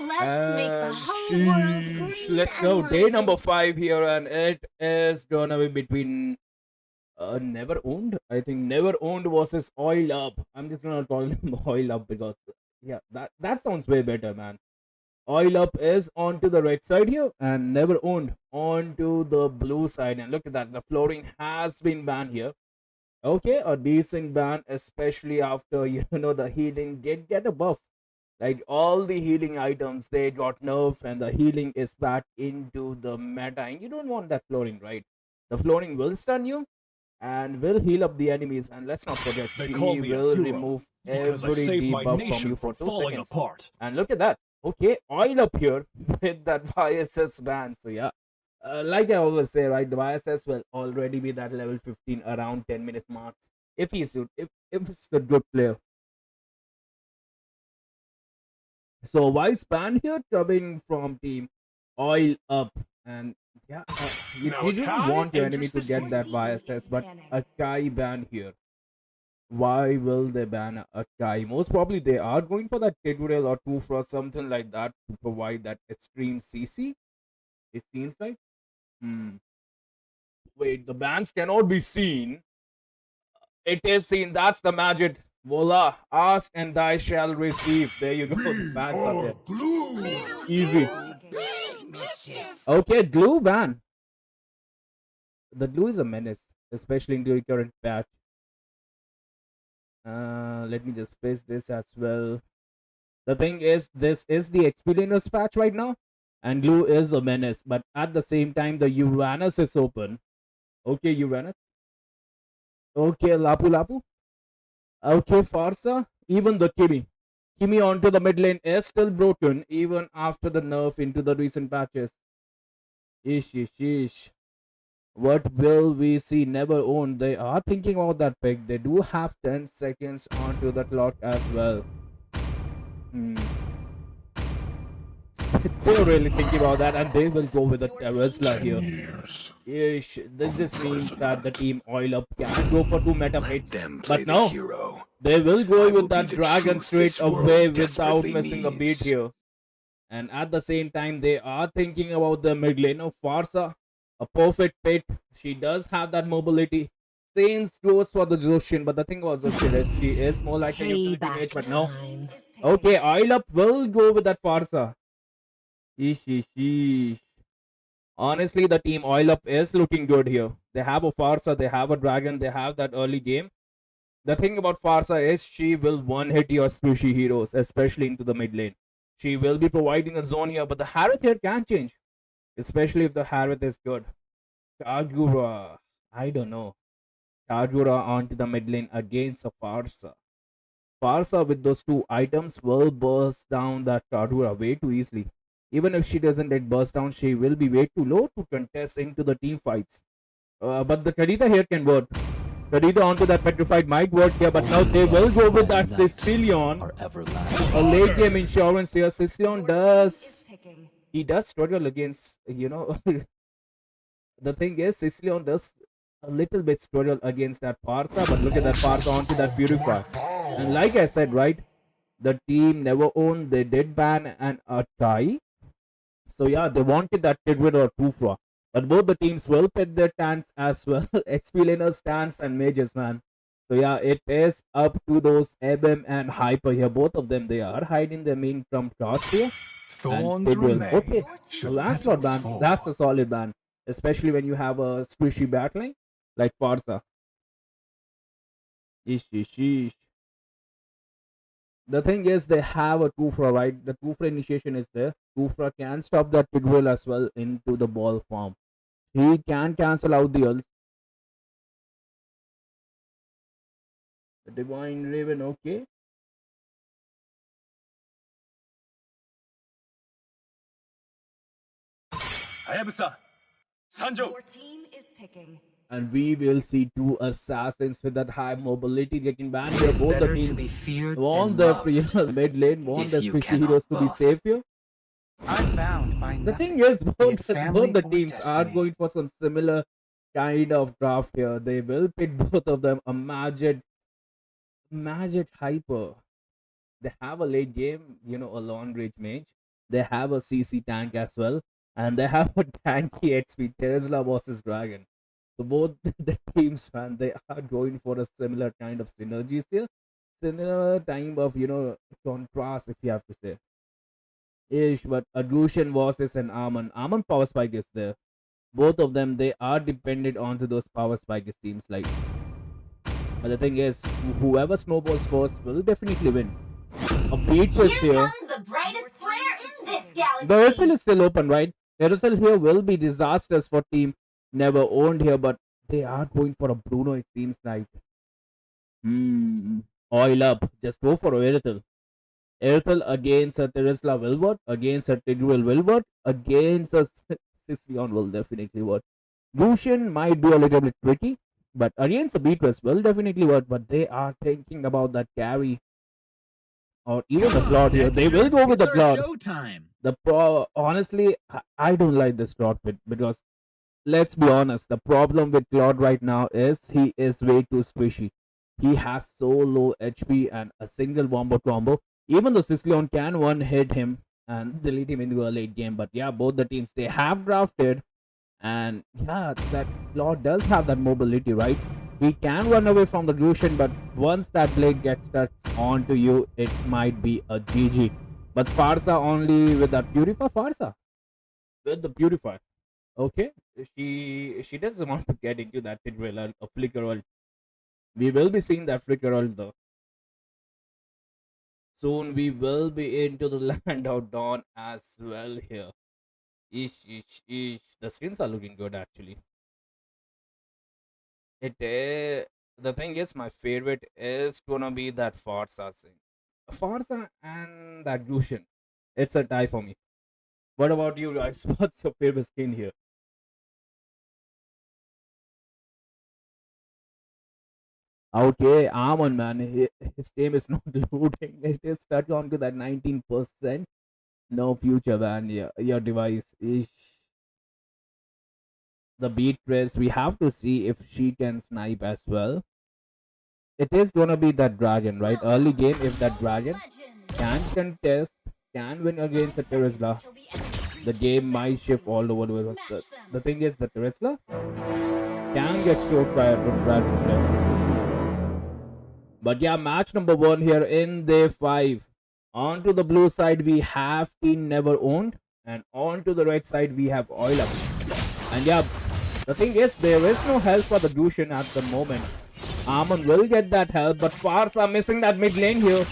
Let's make the And whole world sheesh, green let's and go. Day number lively. 5 here, and it is gonna be between never owned. I think never owned versus oil up. I'm just gonna call him oil up because yeah, that sounds way better, man. Oil up is onto the red side here, and never owned onto the blue side. And look at that, the flooring has been banned here. Okay, a decent ban, especially after the healing did get a buff. Like all the healing items, they got nerfed, and the healing is back into the meta. And you don't want that flooring, right? The flooring will stun you and will heal up the enemies. And let's not forget, They call she me a will hero remove because I every saved my debuff from you nation for from 2 falling seconds. apart. And look at that. Okay, oil up here with that YSS ban. So yeah, like I always say, right, the YSS will already be that level 15 around 10-minute marks if he's good, if it's a good player. So wise ban here coming from team oil up. And yeah, Now you a didn't Kai want your enemy enters to the get Your that scene. team YSS, is but a banning. Kai ban here. Why will they ban a Kai? Most probably they are going for that tutorial or two for something like that to provide that extreme CC. It seems like. Hmm. Wait, the bans cannot be seen. It is seen. That's the magic. Voila. Ask and I shall receive. There you go. The We bans are are there. glue. Easy. Big mischief. Okay, glue ban. The glue is a menace, especially in the current patch. Let me just fix this as well. The thing is, this is the experienced patch right now, and glue is a menace. But at the same time, the Uranus is open. Okay, Uranus. Okay, Lapu Lapu. Okay, Farsa. Even the Kimi. Kimi onto the mid lane is still broken, even after the nerf into the recent patches. Ish, ish, ish. What will we see? Never own. They are thinking about that pick. They do have 10 seconds onto the clock as well. Hmm. They're really thinking about that, and they will go with the Terrasla 10 here. years. Ish. This of just means that the imprisonment. team oil up can go for 2 meta Let picks. them play But the no, hero. they will go I will with be that the dragon truth straight this away world without desperately missing a beat needs. here. And at the same time, they are thinking about the mid lane of Farsa. A perfect pick. She does have that mobility. Same goes for the Zoshin, but the thing about Zoshin is she is more like a utility Payback mage, but time. no. Team is Okay, picking. oil up will go with that Farsa. Sheesh, sheesh, sheesh. Honestly, the team oil up is looking good here. They have a Farsa, they have a dragon, they have that early game. The thing about Farsa is she will one hit your squishy heroes, especially into the mid lane. She will be providing a zone here, but the Harith here can change, especially if the Harith is good. Kagura, I don't know. Kagura onto the mid lane against a Farsa. Farsa with those two items will burst down that Kagura way too easily. Even if she doesn't get burst down, she will be way too low to contest into the team fights. But the Kadita here can work. Kadita onto that petrified might work here, but now they will go with that Sicilian. A late game insurance here. Sicilian does, Picking. he does struggle against, the thing is, Sicilian does a little bit struggle against that Farsa, but look at that Also Farsa onto that succumb to my Purify. And like power. I said, right, the team never owned, they did ban an Akai. So yeah, they wanted that Tidwin or Kufra. But both the teams will pit their tanks as well. XP laners, tanks, and mages, man. So yeah, it is up to those Ebem and Hyper here. Both of them, they are hiding their main trump cards here. And Thorns Tidwin. Okay, remain, a should Lancelot petals ban. That's a fall. solid ban. Especially when you have a squishy battling like Farsa. Ish, ish, ish. The thing is, they have a Kufra, right? The Kufra initiation is there. Kufra can stop that Pigwell as well into the ball form. He can cancel out the ults. The Divine Raven, okay. Hayabusa, Sanjo. Your team is picking. And we will see two assassins with that high mobility getting banned It here. is Both the better to teams be feared want than the loved. mid lane, want If the you squishy cannot heroes to be both. safe here. I'm bound by The thing nothing, is, be both, it both family the or teams are destiny. going for some similar kind of draft here. They will pit both of them. A Magic Hyper. They have a late game, a long range mage. They have a CC tank as well, and they have a tanky HP Tesla versus Dragon. So both the teams, man, they are going for a similar kind of synergies here, similar time of contrast, if you have to say. Ish, but Agushin versus an Armand. Armand power spike is there. Both of them, they are dependent onto those power spike, it seems like. But the thing is, whoever snowballs first will definitely win. A beat was Here here. comes the brightest flare in this galaxy. The refill is still open, right? The refill here will be disastrous for team never owned here, but they are going for a Bruno, it seems like. Oil up. Just go for a Erythel. Erythel against a Teresla will work. Against a Tigreal will work. Against a Sicilian will definitely work. Lucian might be a little bit tricky, but against a Beatrice will definitely work. But they are thinking about that carry or even the plot here. They will go with the plot. Showtime. Honestly, I don't like this plot bit because let's be honest, the problem with Claude right now is he is way too squishy. He has so low HP and a single wombo combo. Even the Sicilian can one hit him and delete him into a late game. But yeah, both the teams, they have drafted, and yeah, that Claude does have that mobility, right? He can run away from the Lucian, but once that blade gets touched onto you, it might be a GG. But Farsa only with that Purify. Farsa with the Purify. Okay, she doesn't want to get into that Tidril or Flicker ult. We will be seeing that Flicker ult though. Soon we will be into the land of dawn as well here. Ish. The skins are looking good actually. The thing is, my favorite is gonna be that Farsa thing. Farsa and that Lucian. It's a tie for me. What about you guys? What's your favorite skin here? Okay, Amon man, his team is not loading. It is stuck on to that 19%. No future, man. Your device is the beat press. We have to see if she can snipe as well. It is gonna be that dragon, right? Early game, if that dragon can contest, can win against the Teresla, the game might shift all over the thing is the Teresla can get choked by a dragon player. But yeah, match number 1 here in day 5. On to the blue side, we have Team Never Owned. And on to the red side, we have Oil Up. And yeah, the thing is, there is no help for the Lucian at the moment. Amon will get that help, but Farsa missing that mid lane here.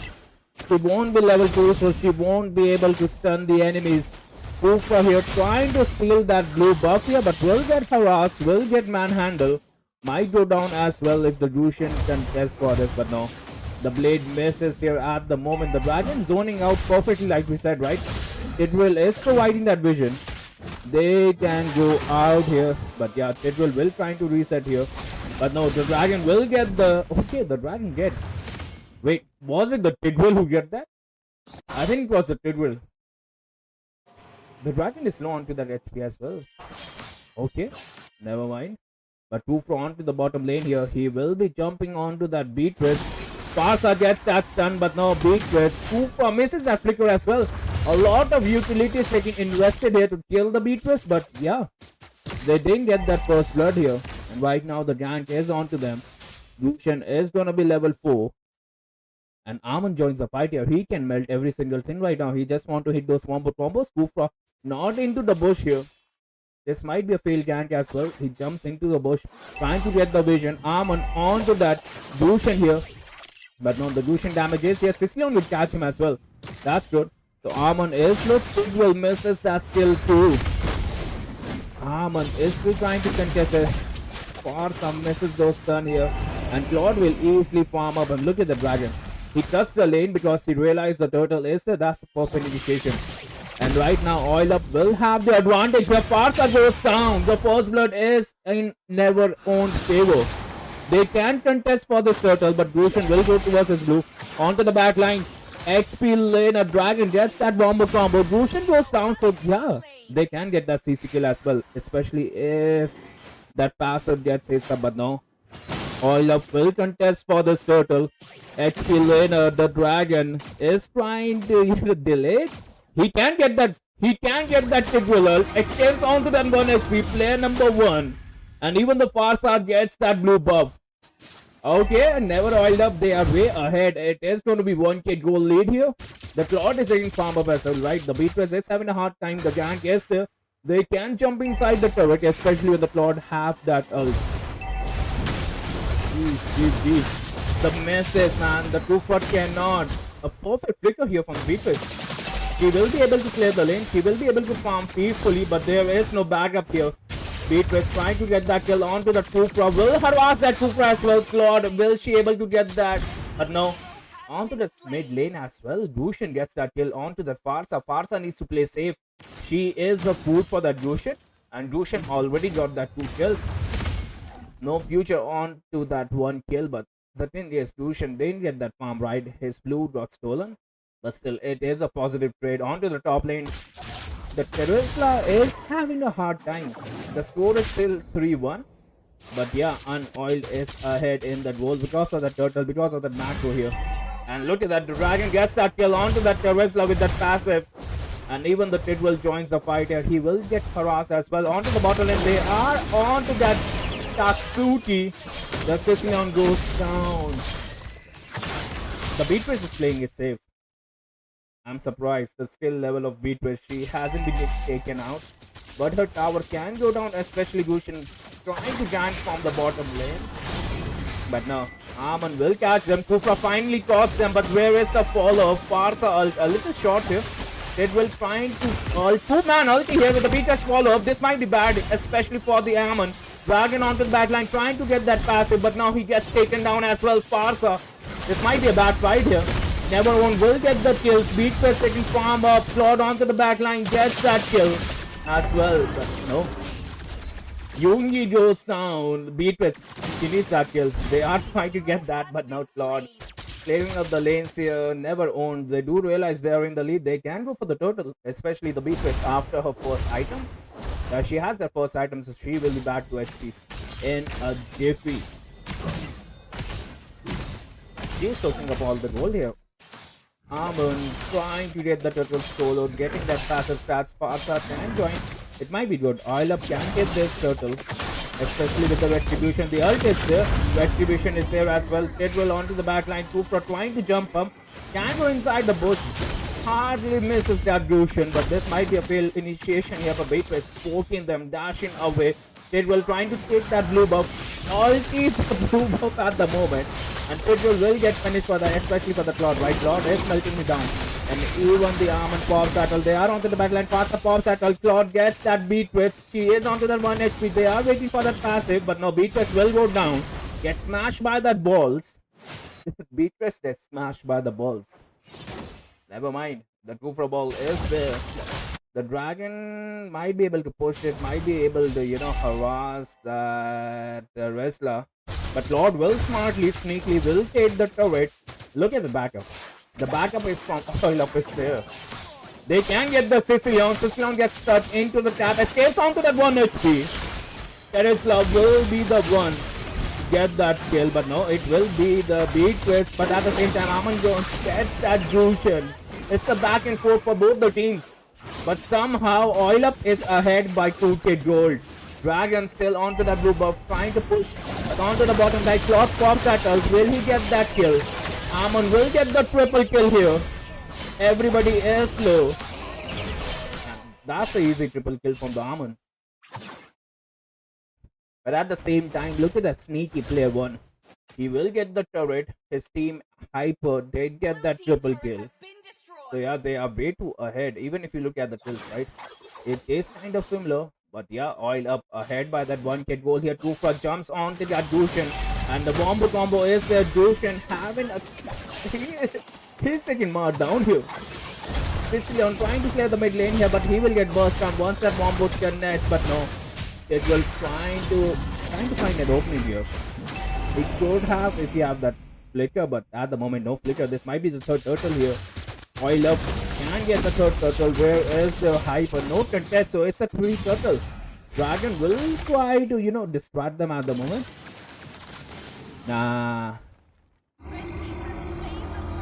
She won't be level 2, so she won't be able to stun the enemies. Kufa here trying to steal that blue buff here, but will get harassed, will get manhandled. Might go down as well if the Lucian can test for this, but no. The blade misses here at the moment. The dragon zoning out perfectly like we said, right? Tidwell is providing that vision. They can go out here, but yeah, Tidwell will trying to reset here. But no, the dragon will get the... Okay, the dragon get... Wait, was it the Tidwell who get that? I think it was the Tidwell. The dragon is low onto that HP as well. Okay, never mind. But Kufra onto the bottom lane here. He will be jumping onto that Beatrice. Farsa gets that stun, but no Beatrice. Kufra misses that flicker as well. A lot of utilities taking invested here to kill the Beatrice, but yeah, they didn't get that first blood here. And right now the gank is onto them. Lucian is gonna be level 4. And Amon joins the fight here. He can melt every single thing right now. He just want to hit those combo combos. Kufra not into the bush here. This might be a failed gank as well. He jumps into the bush, trying to get the vision. Amon onto that Lucian here. But no, the Lucian damages. Yes, Sicilian will catch him as well. That's good. So Amon is look. Sigwell misses that skill too. Amon is still trying to contest it. Farsa misses those stun here. And Claude will easily farm up. And look at the dragon. He touched the lane because he realized the turtle is there. That's the perfect initiation. And right now, Oil Up will have the advantage. The Farsa goes down. The first blood is in Never Owned favor. They can contest for this turtle, but Lucian will go towards his blue. Onto the back line. XP lane, a dragon gets that wombo combo. Lucian goes down, so yeah, they can get that CC kill as well. Especially if that passive gets hit up, but no. Oil Up will contest for this turtle. XP laner, the dragon, is trying to delay. He can get that. He can get that Tigreal. Extends onto that 1 HP. Player number 1. And even the Farsa gets that blue buff. Okay, never oiled up. They are way ahead. It is going to be 1k goal lead here. The Claude is taking farm up as well, right? The Beatrice is having a hard time. The gank is there. They can jump inside the turret, especially when the Claude have that ult. The misses, man. The Kufra cannot. A perfect flicker here from the Beatrice. She will be able to clear the lane. She will be able to farm peacefully, but there is no backup here. Beatrice trying to get that kill onto the Kufra. Will harass that Kufra as well. Claude, will she able to get that? But no. Onto the mid lane as well. Gushin gets that kill onto the Farsa. Farsa needs to play safe. She is a food for that Gushin. And Gushin already got that 2 kills. No future on to that 1 kill. But the thing is, Gushin didn't get that farm right. His blue got stolen. But still, it is a positive trade onto the top lane. The Teresla is having a hard time. The score is still 3-1. But yeah, Unoiled is ahead in that goal because of the turtle, because of that macro here. And look at that, the Dragon gets that kill onto that Teresla with that passive. And even the Tidwell joins the fight here. He will get harassed as well onto the bottom lane. They are onto that Tatsuki. The Sicilian goes down. The Beatrice is playing it safe. I'm surprised the skill level of Beatrice, she hasn't been taken out, but her tower can go down, especially Gushin trying to gank from the bottom lane. But no, Arman will catch them. Kufra finally caught them, but where is the follow? Farsa a little short here. It will trying to ult. 2-man ulti here with the Beatrice follow-up. This might be bad, especially for the Arman. Dragon onto the backline trying to get that passive, but now he gets taken down as well. Farsa, this might be a bad fight here. Neverone will get the kills. Beatrice taking farm up. Claude onto the backline gets that kill as well. But no. Yoongi goes down. Beatrice, she needs that kill. They are trying to get that, but now Claude clearing up the lanes here. Never owned. They do realize they are in the lead. They can go for the turtle, especially the Beatrice after her first item. She has their first item, so she will be back to HP in a jiffy. She's soaking up all the gold here. Armon trying to get the turtle solo, getting that passive stats. Farsa can join. It might be good. Oil up can get this turtle, especially with the retribution. The ult is there. Retribution is there as well. Tidwell onto the backline. Kufra trying to jump up. Can go inside the bush. Hardly misses that Gushin, but this might be a failed initiation here for Beatrice. Poking them, dashing away. Tidwell trying to take that blue buff. Ultis the blue buff at the moment. And Tidwell will get finished for that, especially for the Claude, right? Claude is melting me down. And even the Arm and Pop Sattel, they are onto the backline. Farsa Pop Sattel. Claude gets that Beatrice. She is onto that 1 HP. They are waiting for that passive, but no, Beatrice will go down. Get smashed by that balls. Beatrice gets smashed by the balls. Never mind. The Kufra ball is there. The Dragon might be able to push it, might be able to, harass that wrestler. But Claude will smartly, sneakily will take the turret. Look at the backup. The backup is from Oil Up is there. They can get the Sicilian. Sicilian gets stuck into the tap. Escapes onto that 1 HP. Teresla will be the one to get that kill. But no, it will be the Beatrice. But at the same time, Amon Jones gets that Gushin. It's a back and forth for both the teams. But somehow Oil Up is ahead by 2k gold. Dragon still onto that blue buff, trying to push onto the bottom side. Claude pops at us. Will he get that kill? Amon will get the triple kill here. Everybody is low. That's an easy triple kill from the Amon. But at the same time, look at that sneaky player 1. He will get the turret. His team Hyper did get that triple kill. So yeah, they are way too ahead. Even if you look at the kills, right? It is kind of similar. But yeah, Oil Up ahead by that 1k goal here. Kufra jumps onto that Gushin. And the wombo combo is there. Gushin having a... He's taking Mar down here. Sicilian trying to clear the mid lane here, but he will get burst down once that wombo connects. But no. It will trying to find an opening here. It could have if you have that flicker, but at the moment no flicker. This might be the third turtle here. Oil Up can get the third turtle. Where is the Hyper? No contest, so it's a 3 turtle. Dragon will try to, distract them at the moment. Nah.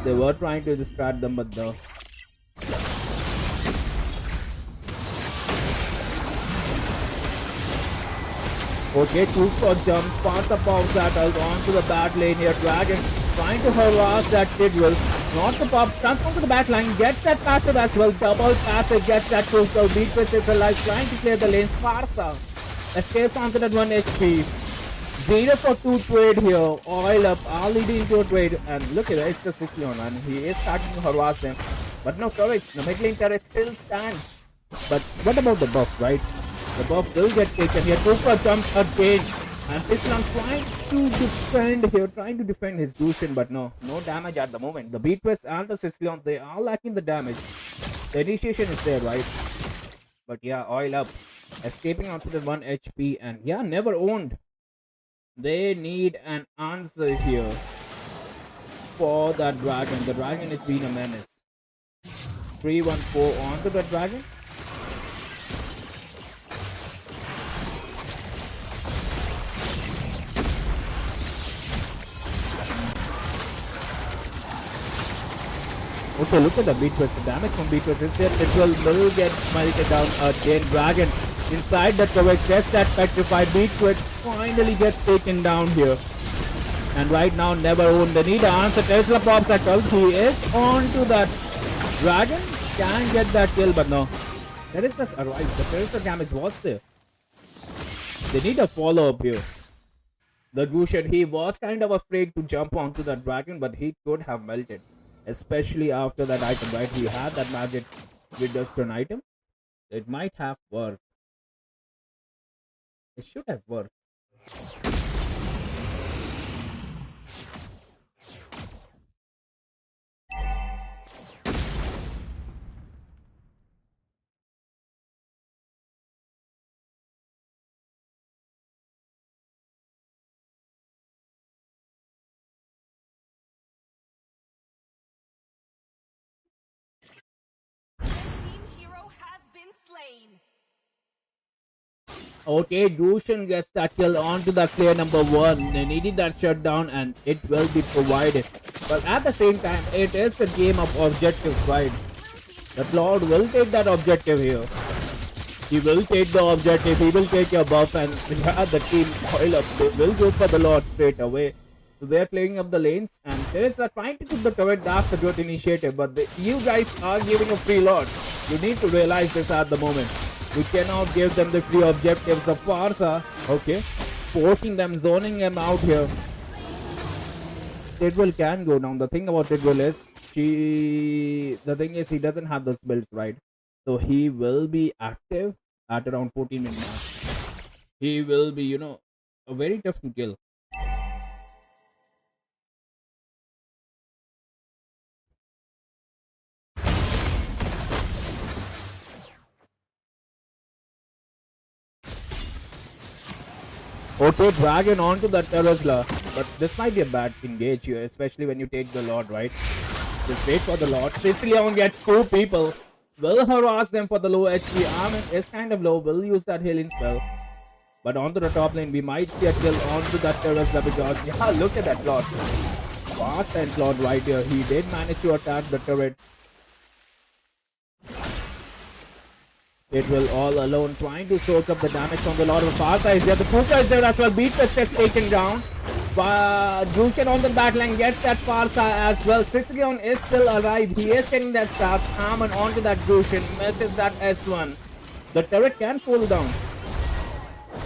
They were trying to distract them, but Okay, 2 for jumps, Sparsa pops that onto the back lane here. Dragon trying to harass that Tidwell. Not the pop, stands onto the back line, gets that passive as well. Double passive, gets that crucial. Beat with is alive, trying to clear the lane. Sparsa escapes onto that 1 HP. 0 for 2 trade here. Oil up, all leading to a trade. And look at it, it's just Sicilian, and he is starting to harass them. But no courage, the mid lane turret still stands. But what about the buff, right? The buff will get taken here. 2 for jumps again. And Sicilian trying to defend here, trying to defend his Lucian, but no damage at the moment. The Beatrice and the Sicilian, they are lacking the damage. The initiation is there, right? But yeah, oil up. Escaping onto the 1 HP, and yeah, never owned. They need an answer here for that dragon. The dragon is being a menace. 3-1-4 onto the dragon. Okay, look at the Beatrice. The damage from Beatrice is there. It will get melted down again. Dragon inside the turret gets that petrified. Beatrice finally gets taken down here. And right now, never owned. They need an answer. Tesla pops at us. He is on to that dragon. Can get that kill, but no. There is just arrived. The Teresa damage was there. They need a follow-up here. The Lucian, he was kind of afraid to jump onto that dragon, but he could have melted. Especially after that item, right? He had that magic with just an item. It might have worked. It should have worked. Team hero has been slain. Okay, Lucian gets that kill onto the clear number 1. They needed that shutdown and it will be provided. But at the same time, it is a game of objectives, right? The Lord will take that objective here. He will take the objective, he will take your buff, and yeah, the team oil up. They will go for the Lord straight away. So they are clearing up the lanes, and there is trying to keep the turret. That's a good initiative, but you guys are giving a free Lord. You need to realize this at the moment. We cannot give them the free objectives of Farsa. Okay, forcing them, zoning them out here. Tidwell can go down. The thing about Tidwell is the thing is he doesn't have those builds, right? So he will be active at around 14 minutes now. He will be, a very tough to kill. Okay, Dragon onto the Terrasla. But this might be a bad engage here, especially when you take the Lord, right? Just wait for the Lord. Sicilian gets 2 people. Will harass them for the low HP. Armin is kind of low. Will use that healing spell. But onto the top lane, we might see a kill onto that Terrasla because, yeah, look at that Lord. Fast and Lord right here. He did manage to attack the turret. It will all alone, trying to soak up the damage from the Lord of Farsa is there. The Kuka is there as well. Beatfest gets taken down. Lucian on the backline gets that Farsa as well. Sicilian is still alive. He is getting that stats. Hammond onto that Lucian. Misses that S1. The turret can fall down.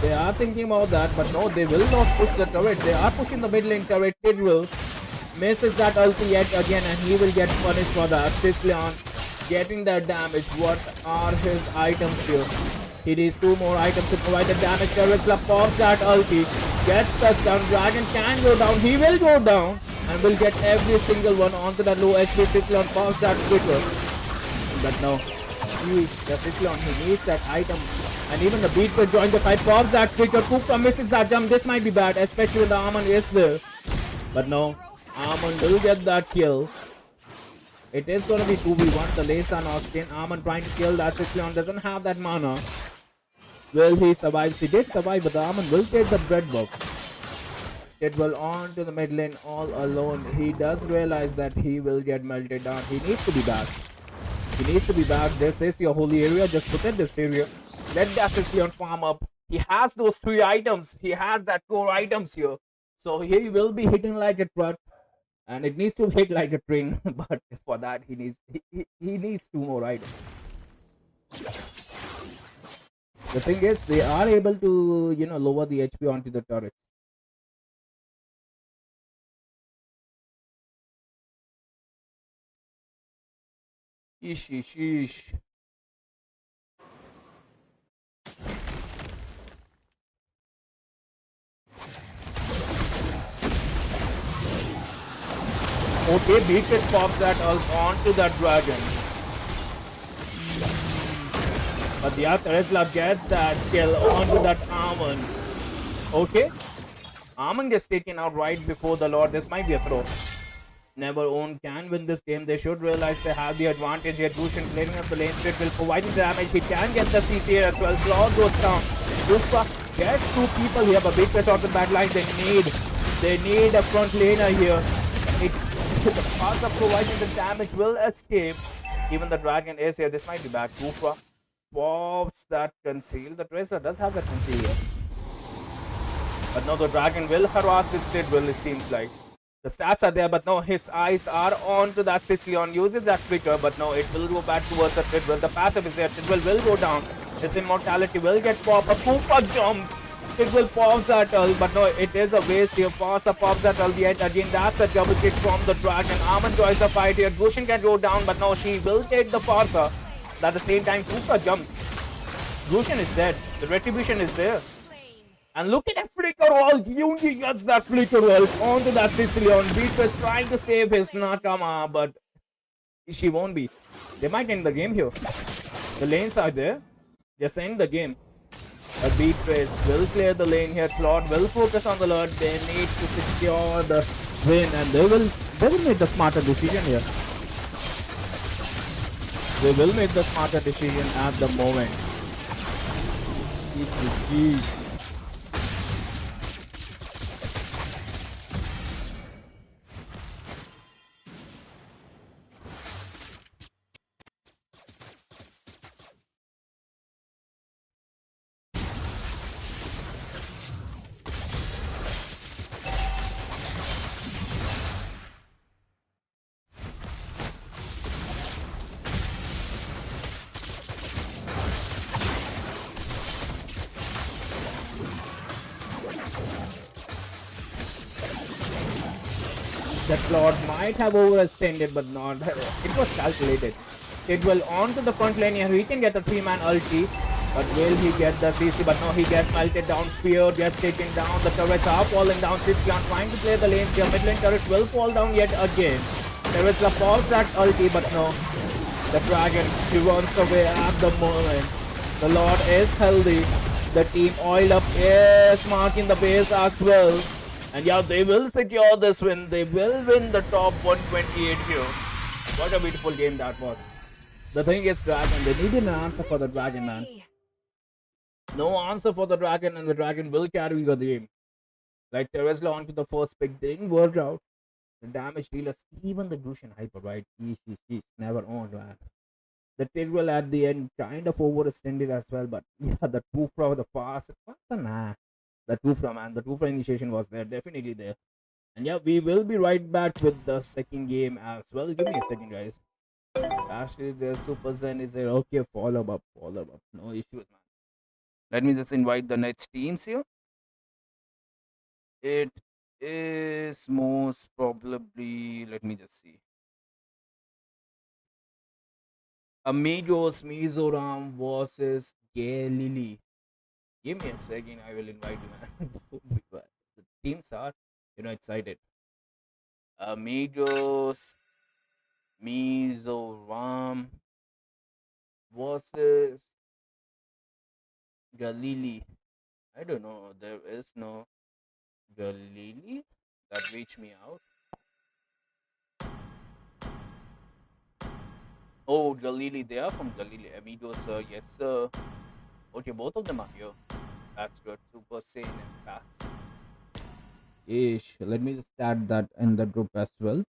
They are thinking about that, but no, they will not push the turret. They are pushing the mid lane turret. Tidwell misses that ulti yet again, and he will get punished for that. Sicilian getting that damage. What are his items here? He needs 2 more items to provide the damage. Terrasla pops that ulti, gets touchdown. Dragon can go down. He will go down and will get every single one onto that low HP. Sicilian pops that quicker. But no, the Sicilian, he needs that item. And even the beat will join the fight. Pops that quicker. Kuka misses that jump. This might be bad, especially when the Armand is there. But no, Armand will get that kill. It is going to be 2v1. The lanes are not staying. Armand trying to kill that. Sicilian doesn't have that mana. Will he survive? He did survive, but the Armand will take the bread buff. It will on to the mid lane all alone. He does realize that he will get melted down. He needs to be back. He needs to be back. This is your holy area. Just protect this area. Let that Sicilian farm up. He has those 3 items. He has that 4 items here. So he will be hitting like a truck, and it needs to hit like a train. But for that, he needs 2 more items. The thing is, they are able to lower the HP onto the turrets. Ish, ish, ish. Okay, Beatrice pops that onto that dragon. But yeah, Tereslav gets that kill onto that Almond. Okay. Almond gets taken out right before the Lord. This might be a throw. Never own can win this game. They should realize they have the advantage here. Dushan clearing up the lane straight will provide damage. He can get the CC here as well. Claude goes down. Rufra gets 2 people here, but Beatrice on the back line. They need a front laner here. The path of providing the damage will escape. Even the dragon is here. This might be bad. Rufra pops that conceal. The Tracer does have that conceal here. But no, the dragon will harass this Tidwell, it seems like. The stats are there, but no, his eyes are on to that Sicilian. Uses that flicker, but no, it will go back towards the Tidwell. The passive is there. Tidwell will go down. His immortality will get popped. A Koopa jumps. Tidwell pops at all, but no, it is a waste here. Pasa pops at all. Yet again, that's a double kick from the dragon. Armand joins the fight here. Gushin can go down, but no, she will take the Pasa. At the same time, Koopa jumps. Gushin is dead. The retribution is there. And look at that flicker wall. Yungi gets that flicker wall onto that Sicilian. Beatrice trying to save his Nakama, but she won't be. They might end the game here. The lanes are there. Just end the game. Beatrice will clear the lane here. Claude will focus on the Lord. They need to secure the win, and they will make the smarter decision here. They will make the smarter decision at the moment. That Claude might have overextended, but not. It was calculated. Tidwell onto the front lane here. He can get a 3-man ulti, but will he get the CC? But no, he gets melted down. Fear gets taken down. The turrets are falling down. Sicilian trying to play the lanes here. Mid lane turret will fall down yet again. Tereslav falls that ulti, but no. The dragon, he runs away at the moment. The Lord is healthy. The team oiled up is marking the base as well. And yeah, they will secure this win. They will win the top 128 here. What a beautiful game that was. The thing is, Dragon, they needed an answer for the Dragon, man. No answer for the Dragon, and the Dragon will carry the game. Like Teresla onto the first pick, didn't work out. The damage dealers, even the Grushin Hyper, right? She's never owned, man. The Tidwell at the end kind of overextended as well, but yeah, the Tufra, the fast, what the nah. The Tufra, man, the Tufra initiation was there, definitely there. And yeah, we will be right back with the second game as well. Give me a second, guys. Ashley is there, Super Zen is there. Okay, follow up. No issues, man. Let me just invite the next teams here. It is most probably, let me just see. Amigos Mizoram versus Galilee. Give me a second, I will invite you, man. The teams are, excited. Amigos Mizoram versus Galilee. I don't know, there is no Galilee that reached me out. Oh, Galilee, they are from Galilee. Amigos, sir, yes, sir. Okay, both of them are here. That's good. Super Saiyan and Bats. Ish. Let me just add that in the group as well.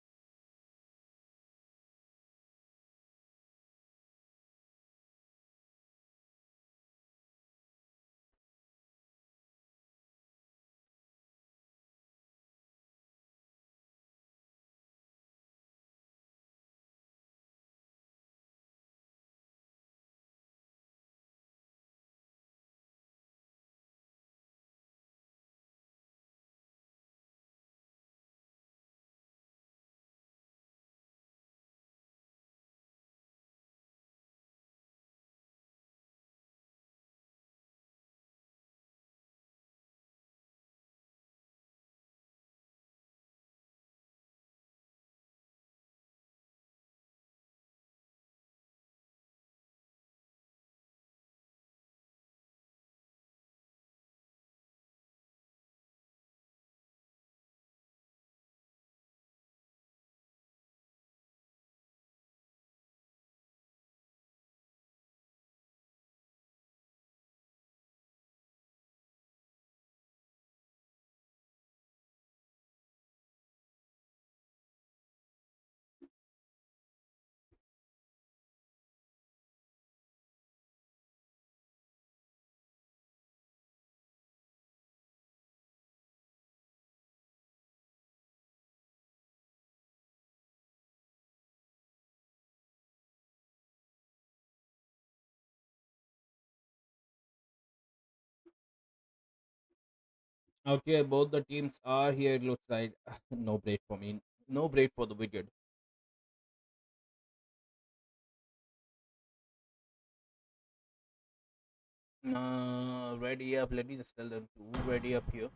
Okay, both the teams are here. It looks like no break for me. No break for the wicked. Ready up. Let me just tell them to ready up here.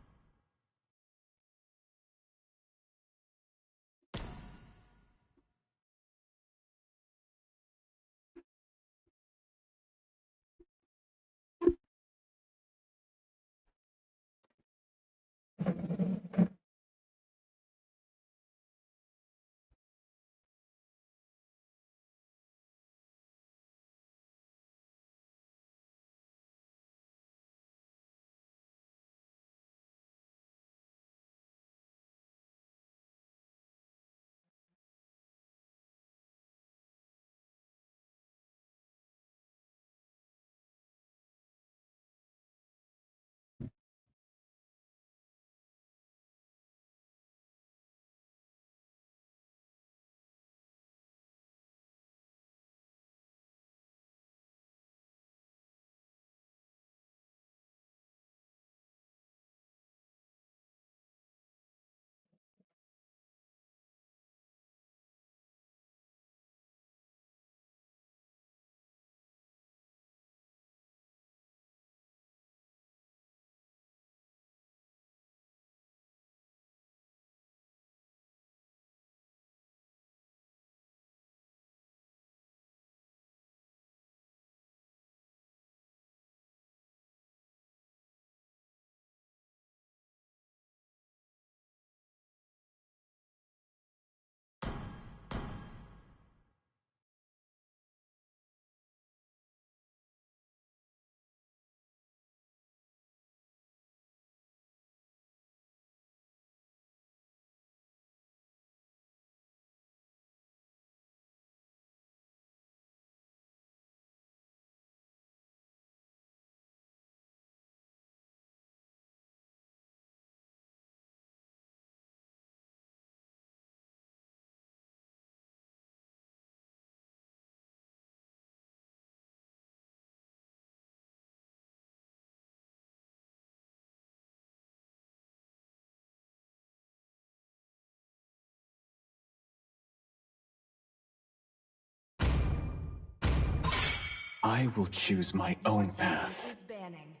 I will choose my own path. Is banning.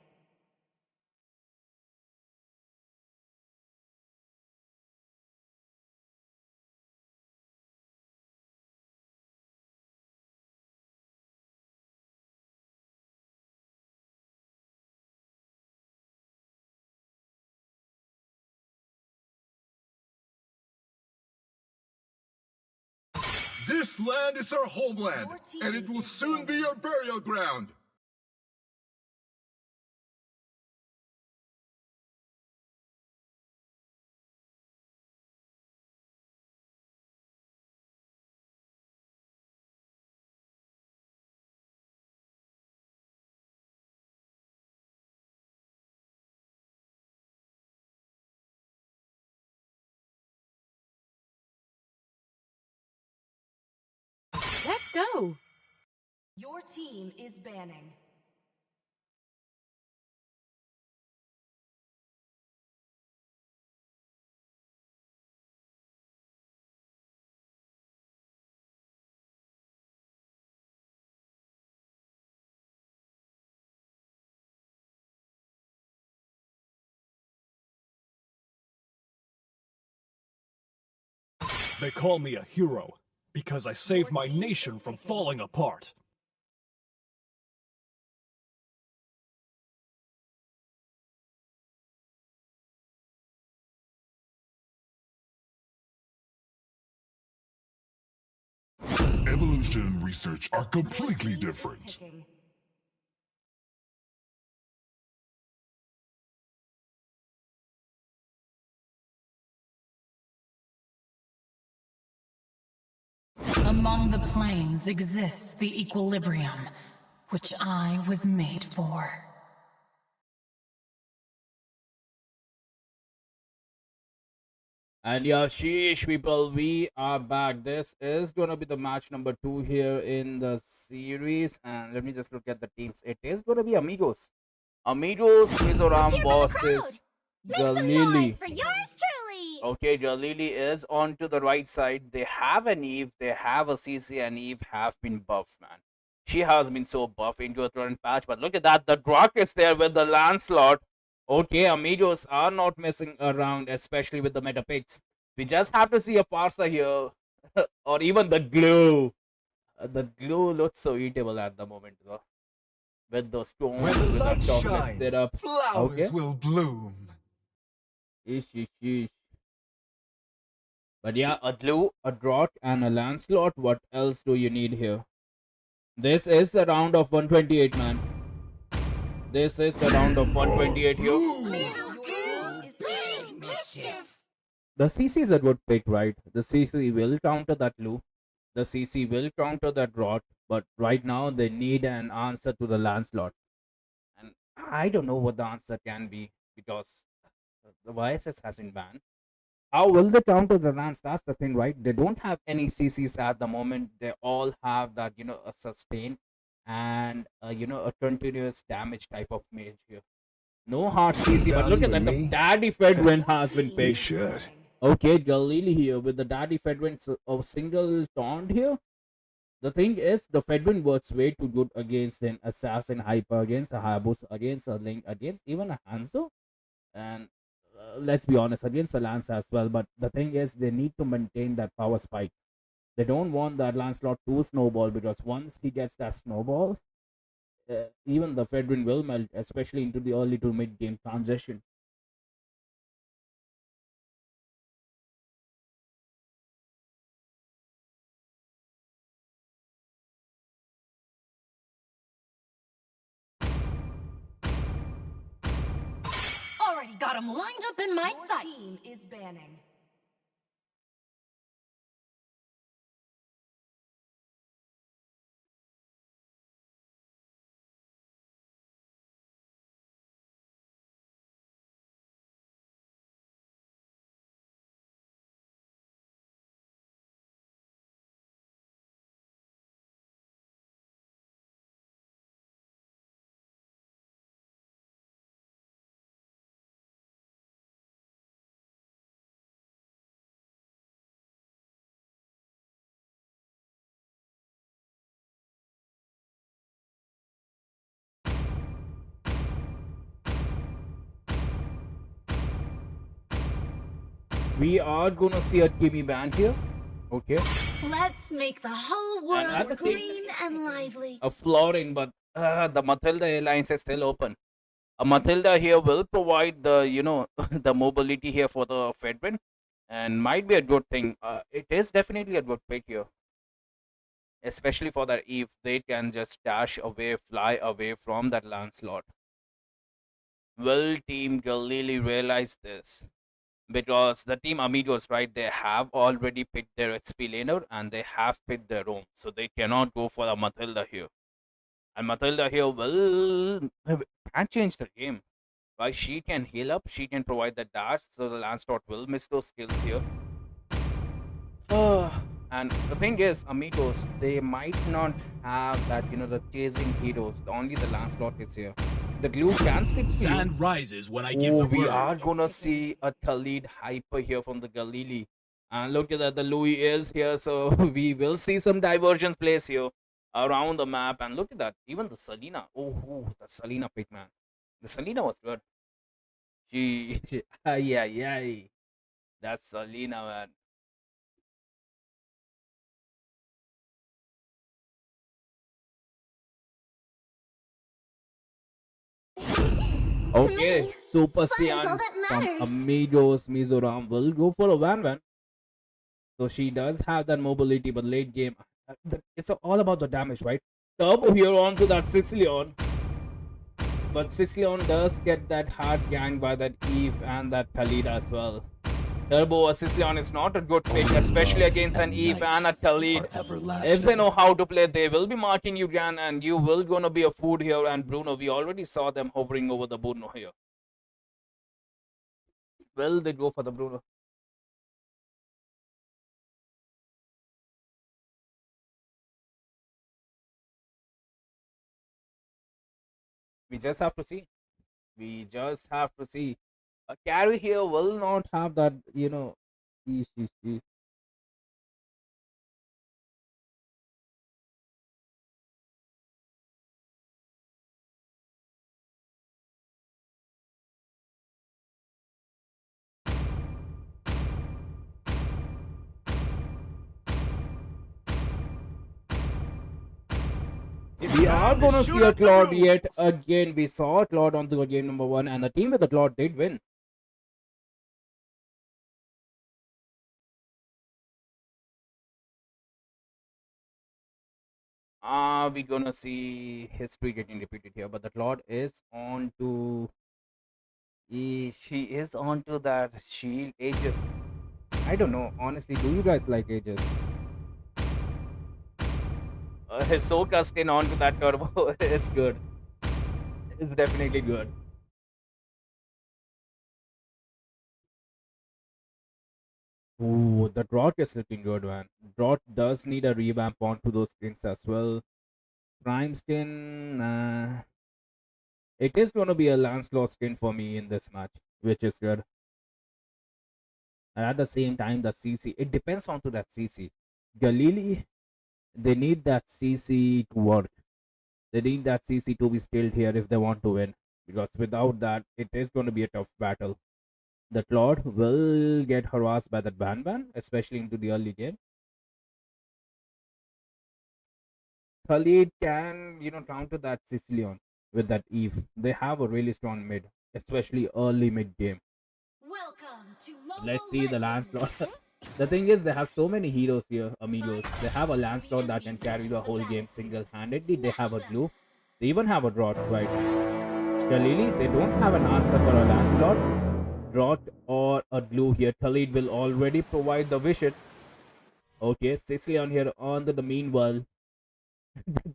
This land is our homeland, and it will soon be our burial ground. Let's go. Your team is banning. They call me a hero because I saved my nation from falling apart. Evolution and research are completely different. Picking. Among the planes exists the equilibrium, which I was made for. And yeah, sheesh, people, we are back. This is gonna be the match number 2 here in the series. And let me just look at the teams. It is gonna be Amigos. Amigos, Mizoram versus Galilee. for yours truly. Okay, Galilee is on to the right side. They have an Eve, they have a CC, and Eve have been buff, man. She has been so buff into a current patch, but look at that. The Drock is there with the Lancelot. Okay, Amigos are not messing around, especially with the meta picks. We just have to see a Farsa here, or even the glue. The glue looks so eatable at the moment, though. With those stones, When the with that light chocolate shines, syrup. flowers Okay. will bloom. Ish, ish, ish. But yeah, a glue, a Drock, and a Lancelot. What else do you need here? This is the round of 128, man. This is the round of 128 here. The CC is a good pick, right? The CC will counter that Lu. The CC will counter that Rot. But right now, they need an answer to the Lancelot. And I don't know what the answer can be because the YSS has been banned. How will they counter the Lance? That's the thing, right? They don't have any CCs at the moment. They all have that, a sustain and, a continuous damage type of mage here. No hard CC, but look at that. The Daddy Fedwin has been He picked. should. Okay, Galilee here with the Daddy Fedwin of single taunt here. The thing is, the Fedwin works way too good against an Assassin Hyper, against a Hayabusa, against a Link, against even a Hanzo. And let's be honest, against a Lance as well. But the thing is, they need to maintain that power spike. They don't want that Lancelot to snowball because once he gets that snowball, even the Fedwin will melt, especially into the early to mid game transition. Already got him lined up in my Your sights. team is banning. We are gonna see a Kimi band here. Okay. Let's make the whole And at the world same- green and lively. A flooring, but the Matilda Alliance is still open. A Matilda here will provide the, the mobility here for the Fedwin and might be a good thing. It is definitely a good pick here. Especially for that Eve, they can just dash away, fly away from that Lancelot. Will Team Galilee realize this? Because the Team Amigos, right, they have already picked their XP laner and they have picked their roam. So they cannot go for a Matilda here. And Matilda here can change the game. Right? She can heal up, she can provide the dash, so the Lancelot will miss those skills here. And the thing is, Amigos, they might not have that, the chasing heroes. Only the Lancelot is here. The glue can stick to you. Sand rises when I give Oh, the we word. are gonna see a Khalid hyper here from the Galilee. And look at that, the Louis is here, so we will see some divergence plays here around the map. And look at that, even the Selena. Oh, the Selena pick, man. The Selena was good. Yeah. That's Selena, man. Okay, me, Super fun is all Saiyan that from matters. Amigos Mizoram will go for a Van. So she does have that mobility, but late game, it's all about the damage, right? Turbo here onto that Sicilian. But Sicilian does get that hard gang by that Eve and that Khalid as well. Turbo or Sicilian is not a good pick, especially against an Eve and a Khalid. If they know how to play, they will be marking you down and you will gonna be a food here. And Bruno, we already saw them hovering over the Bruno here. Will they go for the Bruno? We just have to see. We just have to see. A carry here will not have that, eesh, eesh, eesh. We are gonna see a Claude yet again. We saw a Claude on the game number 1, and the team with the Claude did win. We're gonna see history getting repeated here, but the Claude is on to. She is on to that shield Aegis. I don't know, honestly. Do you guys like Aegis? Hisoka skin onto that turbo is good. It's definitely good. Ooh, the Drought is looking good, man. Drought does need a revamp onto those skins as well. Prime skin, it is going to be a Lancelot skin for me in this match, which is good. And at the same time, the CC, it depends on to that CC. Galilee, they need that CC to work. They need that CC to be skilled here if they want to win. Because without that, it is going to be a tough battle. The Claude will get harassed by that Ban, especially into the early game. Khalid can, counter that Sicilian with that Eve. They have a really strong mid, especially early mid game. Welcome to MOBA Let's see the Legends. Lancelot. The thing is, they have so many heroes here, Amigos. They have a Lancelot that can carry the whole game single-handedly. They have a glue. They even have a Drought, right? Galilee, they don't have an answer for a Lancelot, Drought, or a glue here. Khalid will already provide the vision. Okay, Sicilian here on the meanwhile.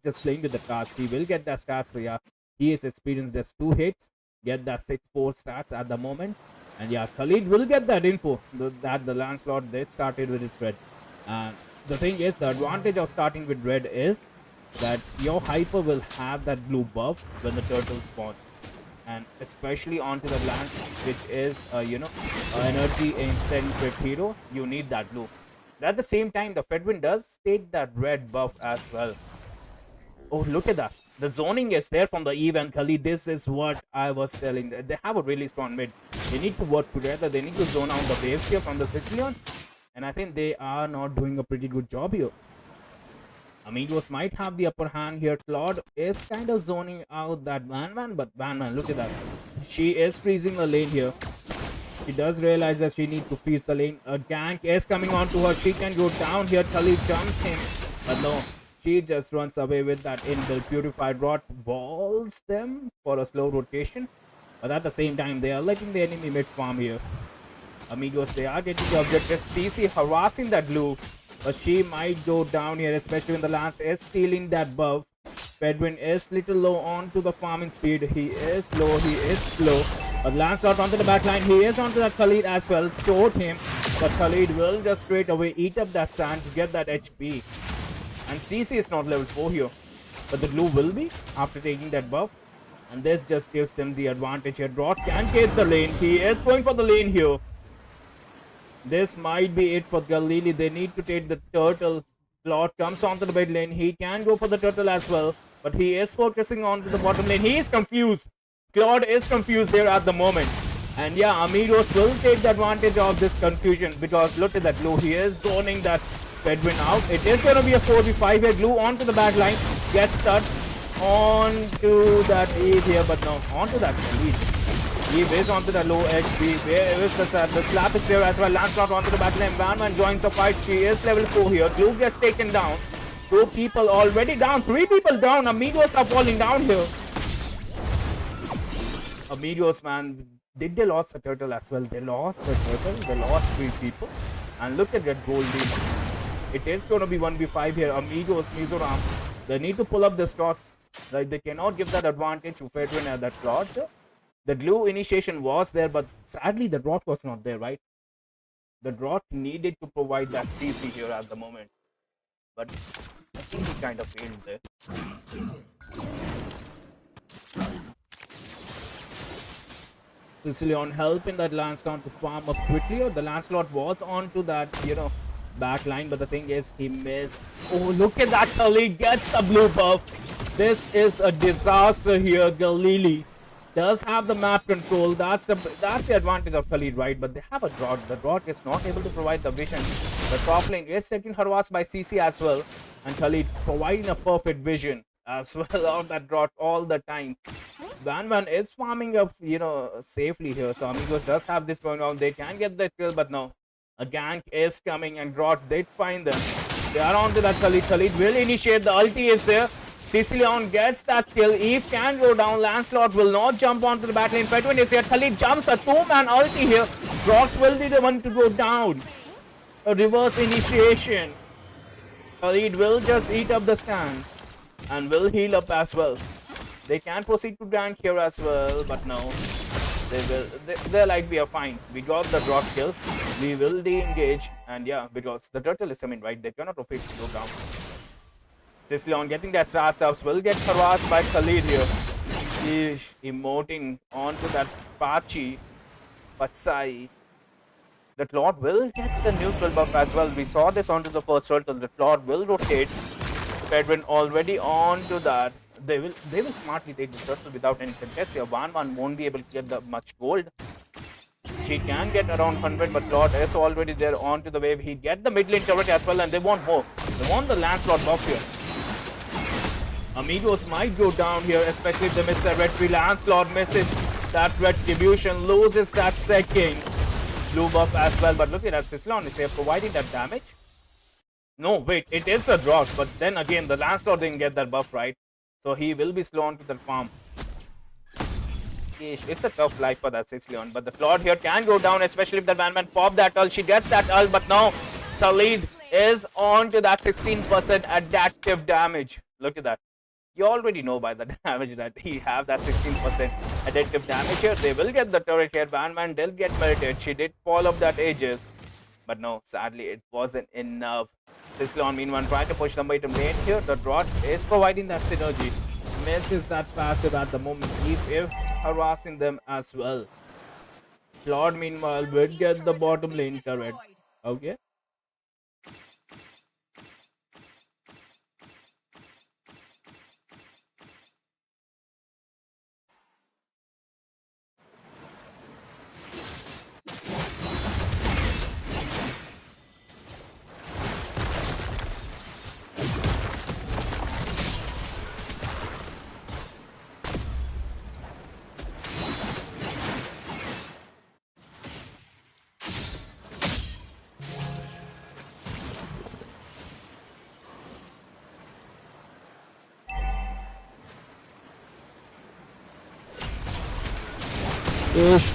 Just playing with the cards. He will get that stats. So yeah, he is experienced just 2 hits. Get that 6-4 stats at the moment. And yeah, Khalid will get that info that the Lancelot did started with his red. And the thing is, the advantage of starting with red is that your hyper will have that blue buff when the turtle spawns. And especially onto the Lance, which is energy centric hero, you need that blue. But at the same time, the Fedwin does take that red buff as well. Oh, look at that. The zoning is there from the Eve and Khalid. This is what I was telling. They have a really strong mid. They need to work together. They need to zone out the waves here from the Sicilian. And I think they are not doing a pretty good job here. Amigos might have the upper hand here. Claude is kind of zoning out that Van, but Van, look at that. She is freezing the lane here. She does realize that she needs to freeze the lane. A gank is coming on to her. She can go down here. Khalid jumps him. But no. She just runs away with that inbuilt purified rod, walls them for a slow rotation. But at the same time, they are letting the enemy mid farm here. Amigos, they are getting the objective. CC harassing that glue. But she might go down here, especially when the Lance is stealing that buff. Fedwin is little low on to the farming speed. He is low, he is slow. But Lance got onto the back line. He is onto that Khalid as well. Choked him. But Khalid will just straight away eat up that sand to get that HP. And CC is not level 4 here. But the glue will be after taking that buff. And this just gives them the advantage here. Drought can get the lane. He is going for the lane here. This might be it for Galilee. They need to take the turtle. Claude comes onto the mid lane. He can go for the turtle as well. But he is focusing on to the bottom lane. He is confused. Claude is confused here at the moment. And yeah, Amigos will take the advantage of this confusion. Because look at that glue. He is zoning that Fedwin out. It is going to be a 4v5 here. Glue onto the back line. Gets stuck onto that Eve here. But no, onto that lead. Eve is onto the low HP. Where is the slap is there as well. Lancelot onto the back line. Vanman joins the fight. She is level 4 here. Glue gets taken down. 2 people already down. 3 people down. Amigos are falling down here. Amigos, man. Did they lost the turtle as well? They lost the turtle. They lost 3 people. And look at that gold lead. It is going to be 1v5 here. Amigos, Mizoram. They need to pull up the slots. Like, they cannot give that advantage to Fedwin at that plot. The glue initiation was there, but sadly the Drought was not there, right? The Drought needed to provide that CC here at the moment. But I think he kind of failed there. Sicilian helping that Lancelot to farm up quickly. Or the Lancelot was onto that, back line, but the thing is he missed. Oh, look at that. Khalid gets the blue buff. This is a disaster here. Galilee does have the map control. That's the advantage of Khalid, right? But they have a drought. The drought is not able to provide the vision. The top lane is taken harassed by CC as well, and Khalid providing a perfect vision as well on that drought all the time. Van is farming up, safely here. So Amigos does have this going on. They can get the kill, but no. A gank is coming and Drought did find them. They are on to that Khalid. Khalid will initiate. The ulti is there. Sicilian gets that kill. Eve can go down. Lancelot will not jump onto the back lane. Fedwin is here. Khalid jumps a 2-man ulti here. Drought will be the one to go down. A reverse initiation. Khalid will just eat up the stand and will heal up as well. They can proceed to gank here as well, but no. They're like, we are fine. We got the drop kill. We will de-engage. And yeah, because the turtle is coming, right? They cannot afford to go down. Sicilian getting their stats ups will get harassed by Khalid here. He's emoting onto that Pachi. Patsai. The Lord will get the neutral buff as well. We saw this onto the first turtle. The Lord will rotate. Fedwin already onto that. They will smartly take the turtle without any contest here. Van won't be able to get the much gold. She can get around 100, but Lord is already there onto the wave. He get the mid lane turret as well, and they want more. They want the Lancelot buff here. Amigos might go down here, especially if they miss the red tree. Lancelot misses that retribution, loses that second blue buff as well. But look at that, Sicilian is here providing that damage. No, wait, it is a drought, but then again, the Lancelot didn't get that buff, right? So he will be slow on to the farm. It's a tough life for that Sicilian. But the Claude here can go down, especially if the Van pop that ult. She gets that ult, but now Khalid is on to that 16% adaptive damage. Look at that. You already know by the damage that he have that 16% adaptive damage here. They will get the turret here. Van did get merited. She did fall up that Aegis. But no, sadly, it wasn't enough. Sicilian, meanwhile, trying to push somebody to lane here. The Drought is providing that synergy. Misses that passive at the moment. He is harassing them as well. Claude, meanwhile, will get the bottom lane turret. Okay.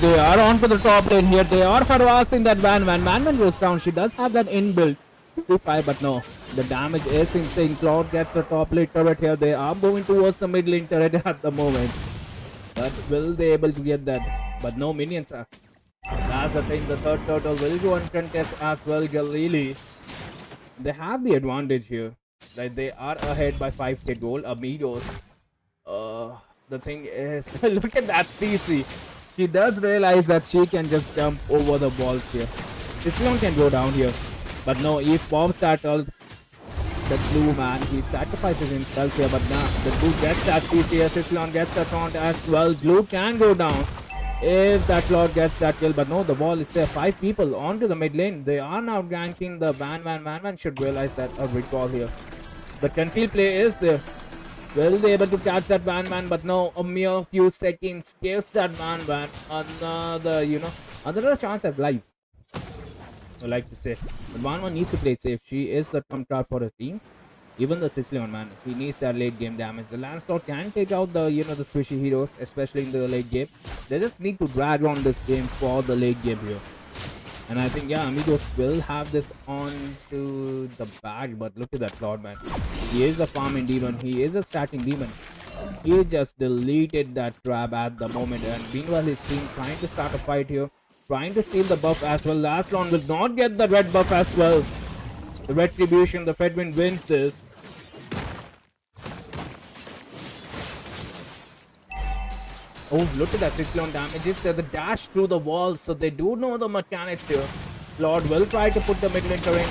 They are on to the top lane here. They are harassing that Van. Van goes down. She does have that inbuilt 55, but no. The damage is insane. Cloud gets the top lane turret here. They are moving towards the mid lane turret at the moment. But will they able to get that? But no minions are. That's the thing. The third turtle will go and contest as well. Galilee. They have the advantage here. Like they are ahead by 5k gold. Amigos. The thing is, look at that CC. She does realize that she can just jump over the balls here. Sicilian can go down here. But no, if pops that ult, the blue man, he sacrifices himself here. But nah, the blue gets that CC here. Sicilian gets the taunt as well. Blue can go down if that Lord gets that kill. But no, the ball is there. 5 people onto the mid lane. They are now ganking the Van. Van should realize that a recall here. The concealed play is there. Will they able to catch that Van, but no, a mere few seconds gives that Van another chance as life. I like to say. But Van needs to play it safe. She is the trump card for her team. Even the Sicilian man, he needs that late game damage. The Lancelot can take out the the swishy heroes, especially in the late game. They just need to drag on this game for the late game here. And I think, yeah, Amigos will have this on to the bag. But look at that Lord, man. He is a farming demon. He is a starting demon. He just deleted that trap at the moment. And meanwhile, his team trying to start a fight here. Trying to steal the buff as well. Lancelot will not get the red buff as well. The retribution, the Fedwin wins this. Oh, look at that 60 on damages. There's the dash through the wall, so they do know the mechanics here. Lord will try to put the mid lane terrain.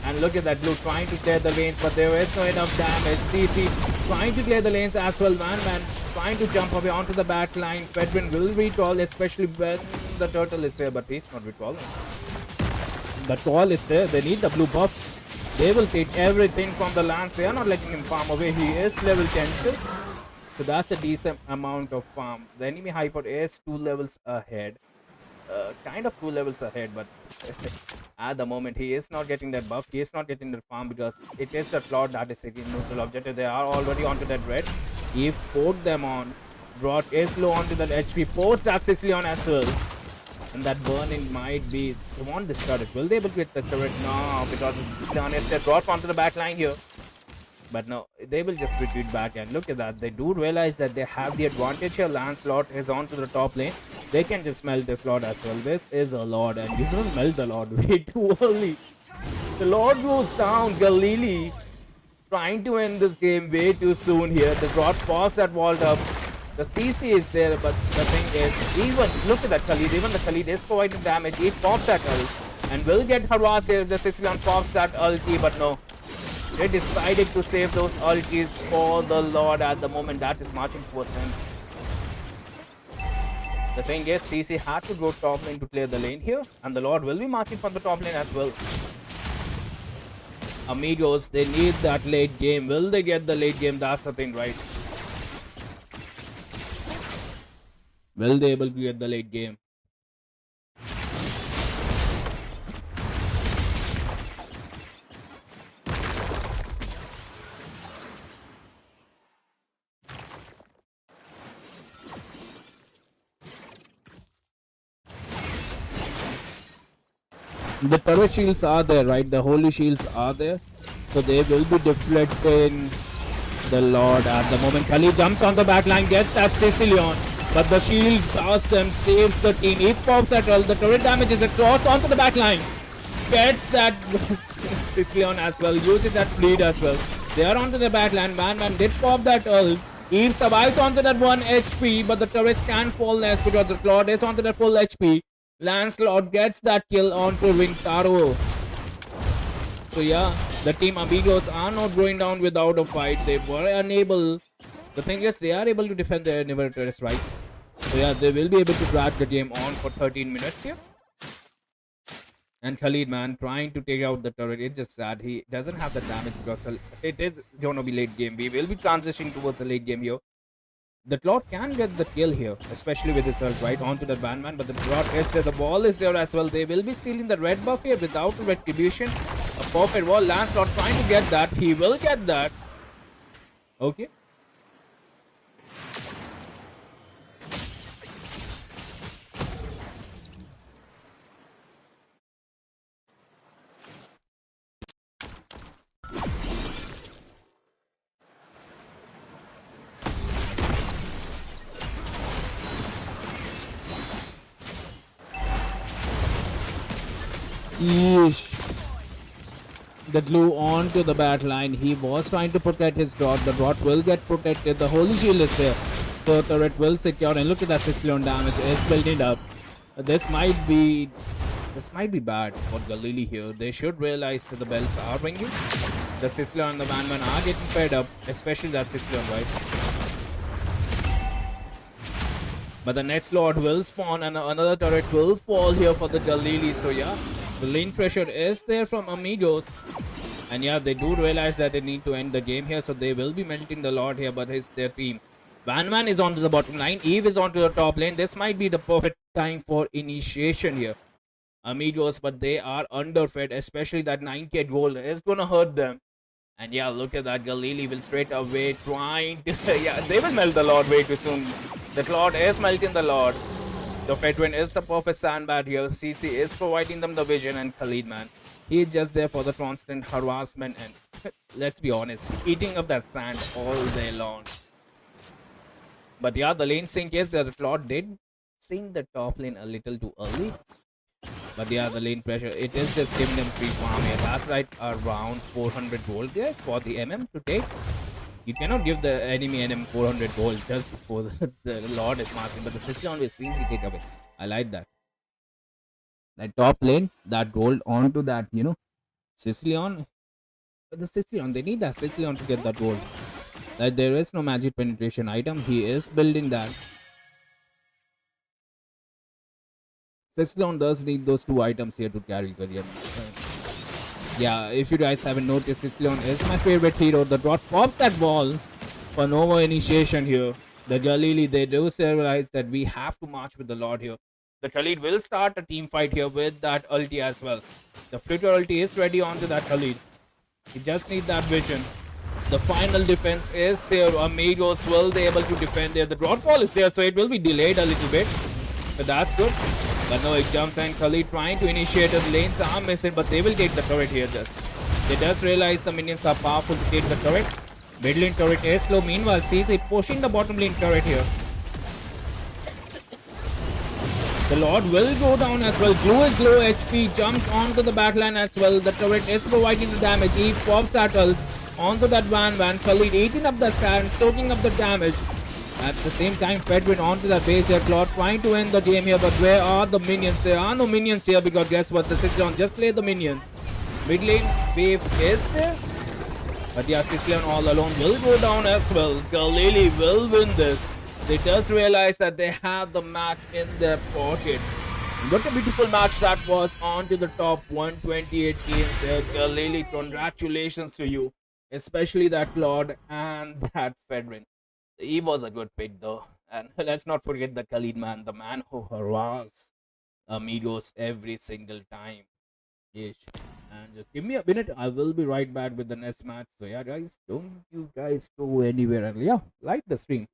And look at that Blue trying to clear the lanes, but there is no enough damage. CC trying to clear the lanes as well. Man trying to jump away onto the back line. Fedwin will recall, especially when the turtle is there, but he's not recalling. The call is there. They need the blue buff. They will take everything from the lands. They are not letting him farm away. He is level 10 still. So that's a decent amount of farm. The enemy hyper is 2 levels ahead. Kind of 2 levels ahead, but at the moment he is not getting that buff. He is not getting the farm because it is the Cloud that is taking neutral objective. They are already onto that red. He forced them on. Brought is low onto that HP. Forced that Sicilian as well. And that burning might be. They want this turret. Will they able to get the turret? No, because the Sicilian is brought onto the back line here. But no, they will just retreat back, and look at that. They do realize that they have the advantage here. Lancelot is onto the top lane. They can just melt this Lord as well. This is a Lord, and you don't melt the Lord way too early. The Lord goes down. Galilee trying to end this game way too soon here. The Rod falls that vault up. The CC is there, but the thing is, even look at that Khalid. Even the Khalid is providing damage. He pops that ult and will get harassed here if the Sicilian pops that ulti, but no. They decided to save those ultis for the Lord at the moment that is marching towards him. The thing is, CC had to go top lane to clear the lane here, and the Lord will be marching from the top lane as well. Amigos, they need that late game. Will they get the late game? That's the thing, right? Will they able to get the late game? The turret shields are there, right? The holy shields are there. So they will be deflecting the Lord at the moment. Khalid jumps on the back line, gets that Sicilian. But the shield casts them, saves the team. He pops at all. The turret damages it, cross onto the back line. Gets that Sicilian as well. Uses that bleed as well. They are onto the back line. Man did pop that ult. Eve survives onto that 1 HP, but the turrets can fall less because the Claude is onto that full HP. Lancelot gets that kill onto Rintaro. So yeah, the team Amigos are not going down without a fight. They were unable. The thing is, they are able to defend their inhibitors, right? So yeah, they will be able to drag the game on for 13 minutes here. And Khalid, man, trying to take out the turret. It's just sad. He doesn't have the damage because it is going to be late game. We will be transitioning towards a late game here. The Cloud can get the kill here, especially with his ult right onto the Bandman, but the Cloud is there, the ball is there as well. They will be stealing the red buff here without retribution. A perfect wall. Lancelot trying to get that. He will get that. Okay. Yeesh. The glue onto the back line. He was trying to protect his dot. The dot will get protected. The holy shield is there. So turret will secure. And look at that 60 on damage. It's building up. This might be bad for Galilee here. They should realize that the bells are ringing. The Sicilian and the Bandman are getting fed up, especially that Sicilian, right? But the next Lord will spawn and another turret will fall here for the Galilee. So yeah, the lane pressure is there from Amigos. And yeah, they do realize that they need to end the game here. So they will be melting the Lord here, but it's their team. Vanman is onto the bottom line. Eve is onto the top lane. This might be the perfect time for initiation here. Amigos, but they are underfed, especially that 9k gold is gonna hurt them. And yeah, look at that. Galilee will straight away trying to yeah, they will melt the Lord way too soon. The Lord is melting the Lord. The Fedwin is the perfect sandbag here. CC is providing them the vision, and Khalid, man, he's just there for the constant harassment and let's be honest, eating up that sand all day long. But yeah, the lane sync is there. The Lord did sink the top lane a little too early. But yeah, the lane pressure, it is just giving them free farm here. That's right, around 400 gold there for the MM to take. You cannot give the enemy NM 400 gold just before the Lord is marching, but the Sicilian will seemingly take away. I like that. That top lane, that gold onto that, Sicilian. The Sicilian, they need that Sicilian to get that gold. Like there is no magic penetration item. He is building that. Sicilian does need those 2 items here to carry career. Yeah, if you guys haven't noticed, Sicilian is my favorite hero. The dot pops that ball for Nova initiation here. The Galilee, they do realize that we have to march with the Lord here. The Khalid will start a team fight here with that ulti as well. The flicker ulti is ready onto that Khalid. He just needs that vision. The final defense is here. Amigos will be able to defend there. The drop ball is there, so it will be delayed a little bit. But that's good. But no, it jumps and Khalid trying to initiate it. Lanes are missing, but they will take the turret here just. They just realize the minions are powerful to take the turret. Mid lane turret is slow. Meanwhile, sees it pushing the bottom lane turret here. The Lord will go down as well. Glue is low HP. Jumps onto the backline as well. The turret is providing the damage. He pops that ult onto that Van. Khalid eating up the sand, soaking up the damage. At the same time, Fedwin onto the base here. Claude trying to end the game here, but where are the minions? There are no minions here because guess what? The Sicilian just play the minions. Mid lane wave is there. But yeah, Sicilian all alone will go down as well. Galilee will win this. They just realize that they have the match in their pocket. What a beautiful match that was. On to the top 128 games here. Galilee, congratulations to you. Especially that Claude and that Fedrin. He was a good pick though. And let's not forget the Khalid man. The man who harassed Amigos every single time. Yes. And just give me a minute. I will be right back with the next match. So yeah guys, don't you guys go anywhere. And yeah, like the stream.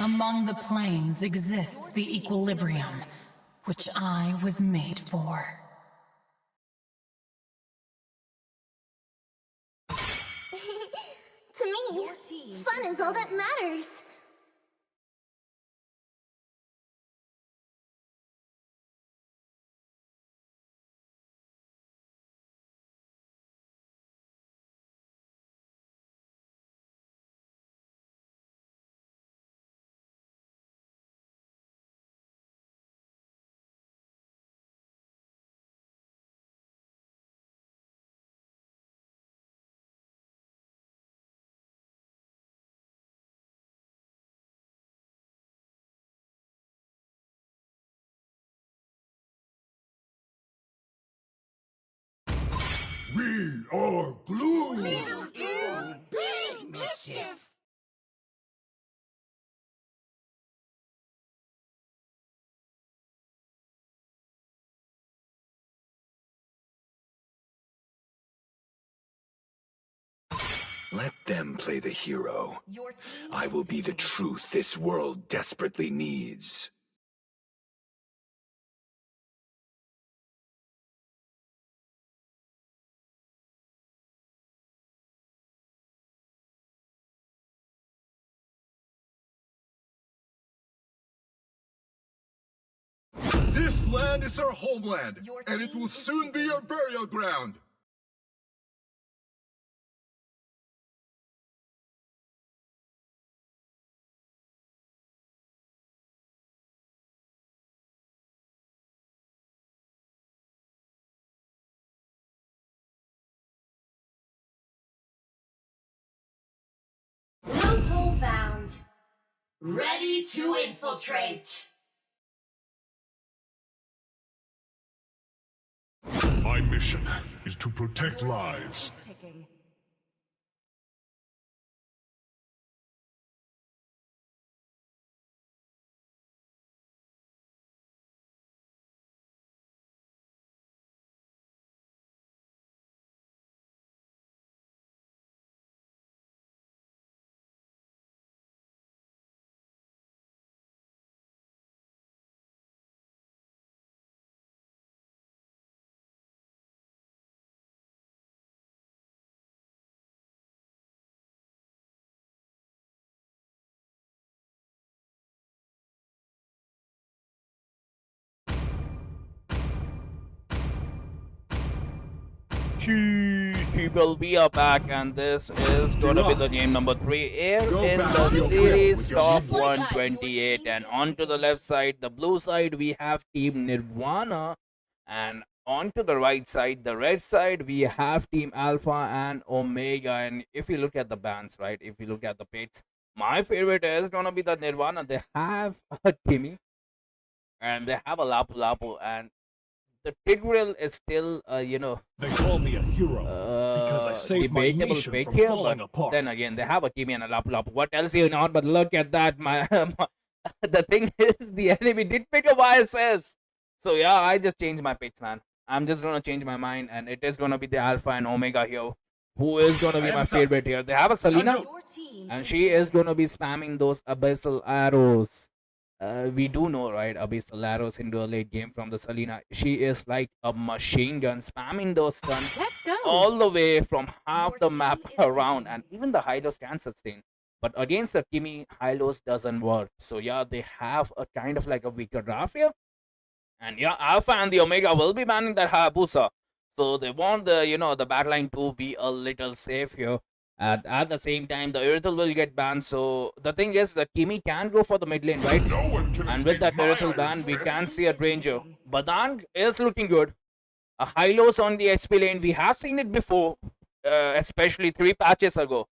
Among the planes exists the equilibrium, which I was made for. To me, fun is all that matters. We are glue. Little goo, big mischief. Let them play the hero. I will be the truth this world desperately needs. This land is our homeland, and it will soon be our burial ground. Loophole found. Ready to infiltrate. My mission is to protect lives. People, we are back, and this is gonna be the game number 3 here in the series top 128. And on to the left side, the blue side, we have Team Nirvana, and on to the right side, the red side, we have Team Alpha and Omega. And if you look at the bands, right, if you look at the picks, my favorite is gonna be the Nirvana. They have a Timmy, and they have a Lapu Lapu, and the Tigreal is still, They call me a hero because I saved my debatable nation pick from here, falling but apart. then again, they have a Timmy and a Lapu Lapu. What else you know? But look at that, the thing is, the enemy did pick a YSS. So yeah, I just changed my picks, man. I'm just gonna change my mind, and it is gonna be the Alpha and Omega here, who is gonna be my favorite here. They have a Selena, and she is gonna be spamming those abyssal arrows. We do know, right, abyssal arrows into a late game from the Selena. She is like a machine gun, spamming those stunts Let's go. all the way from half the map around, and even the Hylos can sustain. But against the Timmy, Hylos doesn't work. So yeah, they have a kind of like a weaker draft here. And yeah, Alpha and the Omega will be banning that Hayabusa. So they want the the backline to be a little safe here. And at the same time, the Irithel will get banned. So the thing is that Kimi can go for the mid lane, right? No one can And with escape that my Irithel iron ban, we fist. can see a Ranger. Badang is looking good. A Hylos on the XP lane. We have seen it before, especially 3 patches ago.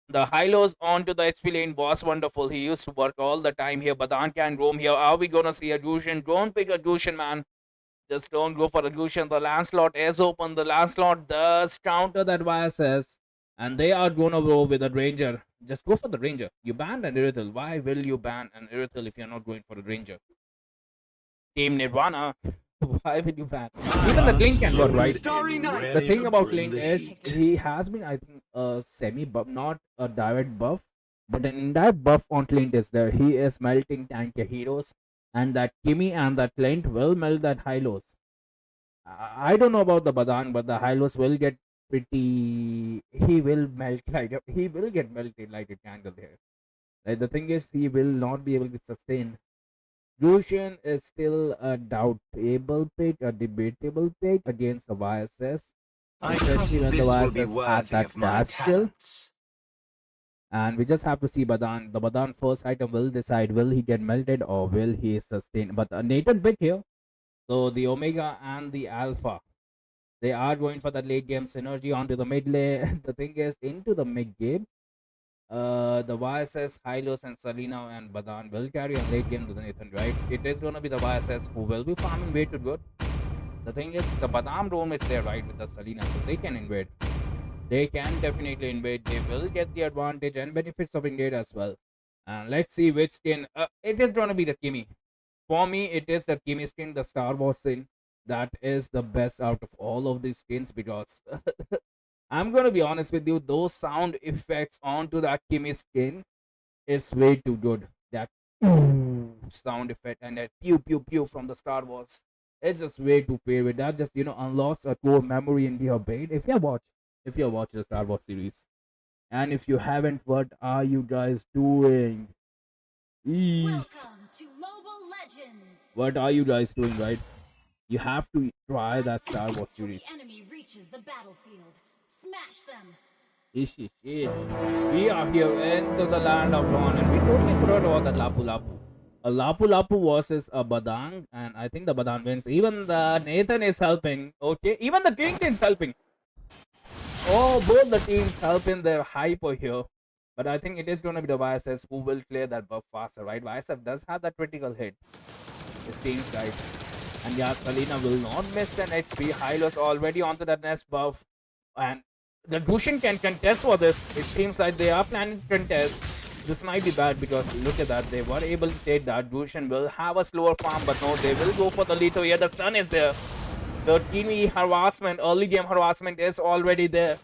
The Hylos onto the XP lane was wonderful. He used to work all the time here. Badan can roam here. Are we gonna see a Gusion? Don't pick a Gusion, man. Just don't go for a Gusion. The Lancelot is open. The Lancelot does counter that YSS. And they are gonna go with a Ranger. Just go for the Ranger. You banned an Irithel. Why will you ban an Irithel if you're not going for a Ranger? Team Nirvana. Why would you ban? Even the Link can go, right? The thing about Link is he has been, I think, a semi buff, not a direct buff, But an indirect buff on Clint is there. He is melting tanky heroes, and that Kimmy and that Clint will melt that Hylos. I don't know about the Badang, but the Hylos will get pretty. He will melt like he will get melted like a candle here. Like the thing is, he will not be able to sustain. Lucian is still a doubtable pick, a debatable pick against the YSS, I trust especially when the this will be YSS had worthy that of my dash skill. talents. And we just have to see Badan. The Badan first item will decide will he get melted or will he sustain. But Nathan pick here. So the Omega and the Alpha, they are going for the late game synergy onto the mid lane. The thing is, into the mid game, the YSS, Hylos, and Selena and Badan will carry on late game to the Nathan, right? It is going to be the YSS who will be farming way too good. The thing is, the Badam roam is there, right, with the Selena, so they can invade. They can definitely invade. They will get the advantage and benefits of invade as well. And let's see which skin. It is going to be the Kimi. For me, it is the Kimi skin, the Star Wars skin. That is the best out of all of these skins because I'm going to be honest with you, those sound effects onto that Kimi skin is way too good. That sound effect and that pew pew pew from the Star Wars. It's just way too favorite. That just, unlocks a core memory in your brain. If you watch the Star Wars series. And if you haven't, what are you guys doing? Eesh. Welcome to Mobile Legends. What are you guys doing, right? You have to try that Star Wars Till series. the enemy reaches the battlefield. Smash them. Ish. We are here into the land of dawn and we totally forgot about the Lapu Lapu. A Lapu Lapu versus a Badang, and I think the Badang wins. Even the Nathan is helping. Okay, even the King is helping. Oh, both the teams helping their hyper here. But I think it is going to be the YSS who will clear that buff faster, right? YSF does have that critical hit. It seems right. And yeah, Selena will not miss an HP. Hylos already onto that nest buff. And the Dushin can contest for this. It seems like they are planning to contest. This might be bad because look at that. They were able to take that. Dushin will have a slower farm, but no, they will go for the Lito. Yeah, the stun is there. The teamy harassment, early game harassment is already there.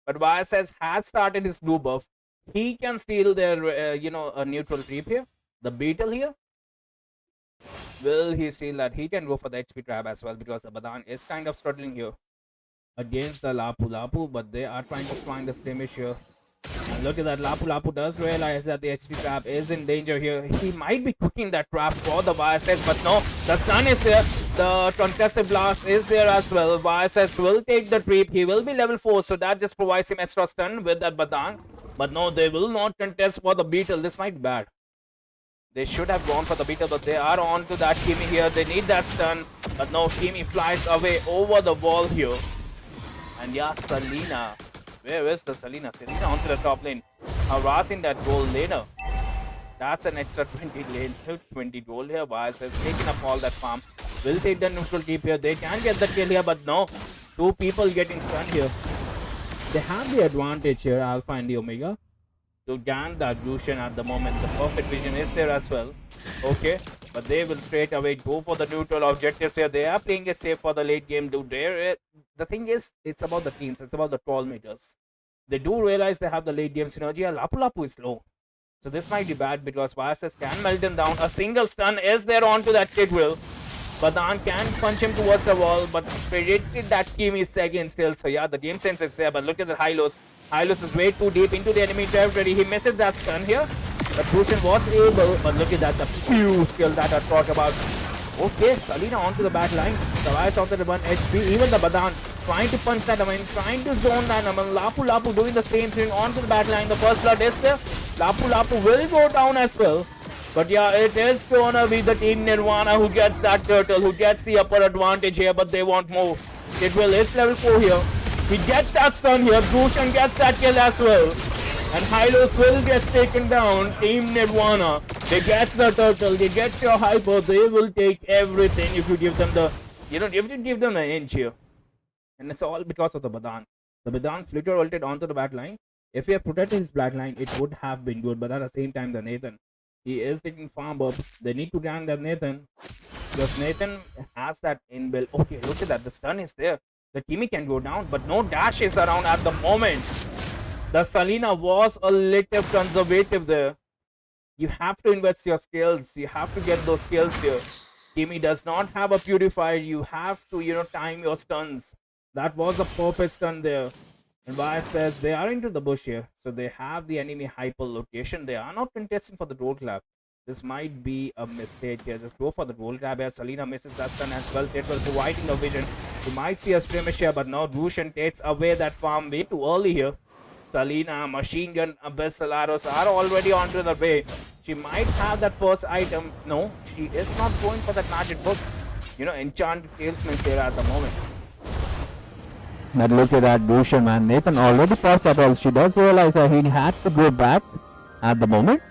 But YSS has started his blue buff. He can steal their, a neutral creep here. The Beetle here. Will he steal that? He can go for the HP trap as well because the Badan is kind of struggling here against the Lapu Lapu, but they are trying to find the skirmish here. And look at that, Lapu Lapu does realize that the HP trap is in danger here. He might be cooking that trap for the YSS, but no, the stun is there. The concussive blast is there as well. YSS will take the creep. He will be level 4, so that just provides him extra stun with that Badan. But no, they will not contest for the Beetle. This might be bad. They should have gone for the Beetle, but they are on to that Kimi here. They need that stun, but no, Kimi flies away over the wall here. And yeah, Selena. Where is the Selena? Selena onto the top lane. Harassing that gold laner. That's an extra 20 gold here. YSS taking up all that farm. Will take the neutral keep here. They can get the kill here, but no. 2 people getting stunned here. They have the advantage here, Alpha and the Omega, to gan that Lucian at the moment. The perfect vision is there as well. Okay, but they will straight away go for the neutral objectives here. They are playing it safe for the late game. The thing is, it's about the teams. It's about the 12 meters. They do realize they have the late game synergy. Lapu Lapu is low. So this might be bad because YSS can melt him down. A single stun is there onto that Kid Will. Badan can punch him towards the wall, but predicted that Kimi second still. So yeah, the game sense is there, but look at the Hylos. Hylos is way too deep into the enemy territory. He misses that stun here. The Dushin was able, but look at that, the few skill that I talked about. Okay, Selena onto the back line. Survives after the 1 HP. Even the Badan trying to punch that Aman, trying to zone that Aman. Lapu Lapu doing the same thing onto the back line. The first blood is there. Lapu Lapu will go down as well. But yeah, it is gonna be the team Nirvana who gets that turtle, who gets the upper advantage here, but they want more. It will is level 4 here. He gets that stun here. Dushan gets that kill as well. And Hylos will get taken down. Team Nirvana. They gets the turtle. They gets your hyper. They will take everything if you give them the, if you give them an inch here. And it's all because of the Badan. The Badan flicker ulted onto the back line. If he had protected his back line, it would have been good. But at the same time, the Nathan, he is taking farm up. They need to gang that Nathan. Because Nathan has that inbuilt. Okay, look at that. The stun is there. The Kimi can go down, but no dash is around at the moment. The Selena was a little conservative there. You have to invest your skills. You have to get those skills here. Kimi does not have a purifier. You have to, time your stuns. That was a perfect stun there. And Vaya says they are into the bush here. So they have the enemy hyper location. They are not contesting for the roll grab. This might be a mistake here. Just go for the roll grab here. Selena misses that stun as well. It will providing the vision. You might see a skirmish here, but now Roshan takes away that farm way too early here. Selena, Machine Gun, Abyss, Solaros are already onto the way. She might have that first item. No, she is not going for that magic book. Enchanted Talismans here at the moment. But look at that Roshan, man. Nathan already passed that all. She does realize that he had to go back at the moment.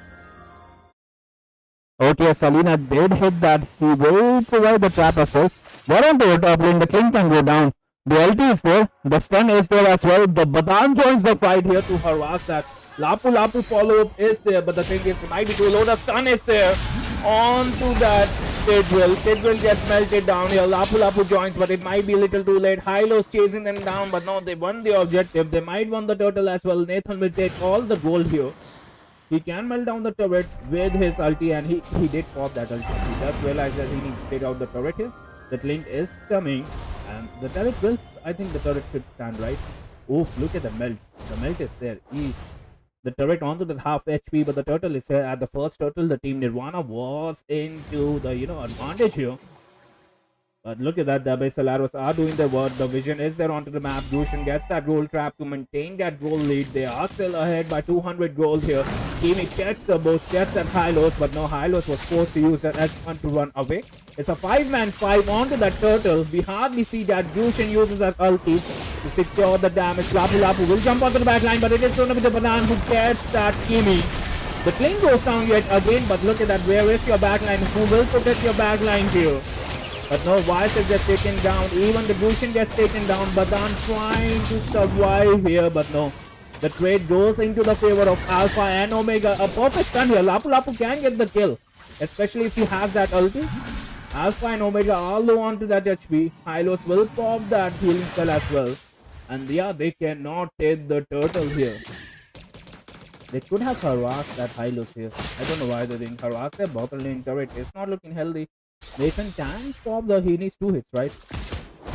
Okay, Selena did hit that. He will provide the trap as well. But on the top lane, the King can go down. The LT is there. The stun is there as well. The Badan joins the fight here to harass that. Lapu Lapu follow-up is there, but the thing is, it might be too low. The stun is there. On to that Tidwell. Tidwell gets melted down here. Lapu Lapu joins, but it might be a little too late. Hylo's chasing them down, but no, they won the objective. They might won the turtle as well. Nathan will take all the gold here. He can melt down the turret with his ulti, and he did pop that ulti. He does realize that he needs to take out the turret here. That link is coming, and the turret will, I think the turret should stand right. Oof, look at the melt. The melt is there. The turret onto the half HP, but the turtle is here. At the first turtle, the team Nirvana was into the, advantage here. But look at that, the Abyss Solaros are doing their work. The vision is there onto the map. Roshan gets that gold trap to maintain that gold lead. They are still ahead by 200 gold here. Kimi gets the boost, gets that Hylos, but no, Hylos was forced to use that S1 to run away. It's a 5-man fight onto that turtle. We hardly see that Roshan uses that ulti to secure the damage. Lapu Lapu will jump onto the back line, but it is going to be the Banan who gets that Kimi. The Kling goes down yet again, but look at that. Where is your backline? Who will protect your backline here? But no, Vice gets taken down. Even the Roshan gets taken down. Badan trying to survive here, but no. The trade goes into the favor of Alpha and Omega. A perfect stun here. Lapu Lapu can get the kill, especially if he has that ulti. Alpha and Omega are low onto that HP. Hylos will pop that healing spell as well. And yeah, they cannot take the turtle here. They could have harassed that Hylos here. I don't know why they didn't harass their bottom lane turret. It's not looking healthy. Nathan can pop the, he needs 2 hits, right?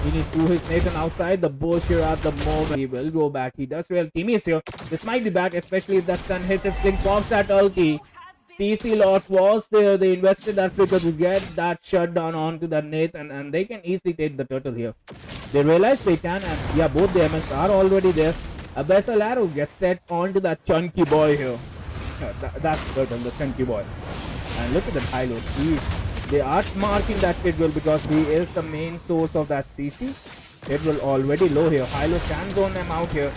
He needs 2 hits. Nathan outside the bush here at the moment. He will go back. He does well. Kimi is here. This might be back, especially if that stun hits his Blink, pops that ulti. CC lot was there. They invested that flicker to get that shutdown onto that Nathan, and they can easily take the turtle here. They realize they can, and yeah, both the MS are already there. Abyss Arrow gets that onto that chunky boy here. That's the turtle, the chunky boy. And look at that Hylos. They are marking that Tidwell because he is the main source of that CC. Tidwell already low here. Hylos can zone them out here.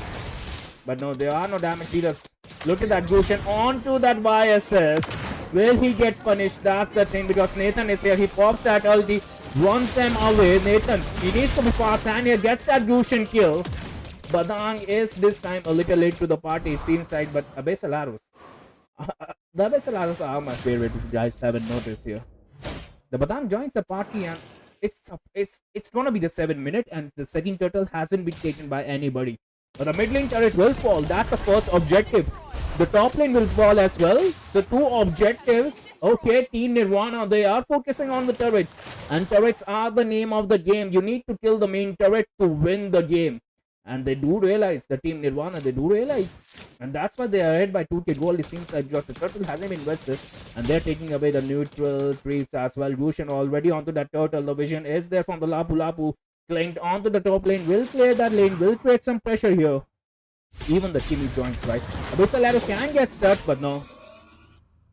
But no, there are no damage dealers. Look at that Roshan onto that YSS. Will he get punished? That's the thing, because Nathan is here. He pops that ulti, runs them away. Nathan, he needs to be fast, and here gets that Roshan kill. Badang is this time a little late to the party, it seems like, but Abyss Alaros. The Abyss Alaros are my favorite, if you guys haven't noticed here. The Badang joins the party, and it's gonna be the 7-minute, and the second turtle hasn't been taken by anybody. But the mid lane turret will fall. That's the first objective. The top lane will fall as well. So 2 objectives. Okay, Team Nirvana, they are focusing on the turrets. And turrets are the name of the game. You need to kill the main turret to win the game. And they do realize, the Team Nirvana, they do realize. And that's why they are ahead by 2k gold. It seems like because the turtle hasn't been invested. And they're taking away the neutral creeps as well. Roshan already onto that turtle. The vision is there from the Lapu Lapu. Claimed onto the top lane. Will clear that lane. Will create some pressure here. Even the Kimi joins, right? Abyss Arrow can get stuck, but no.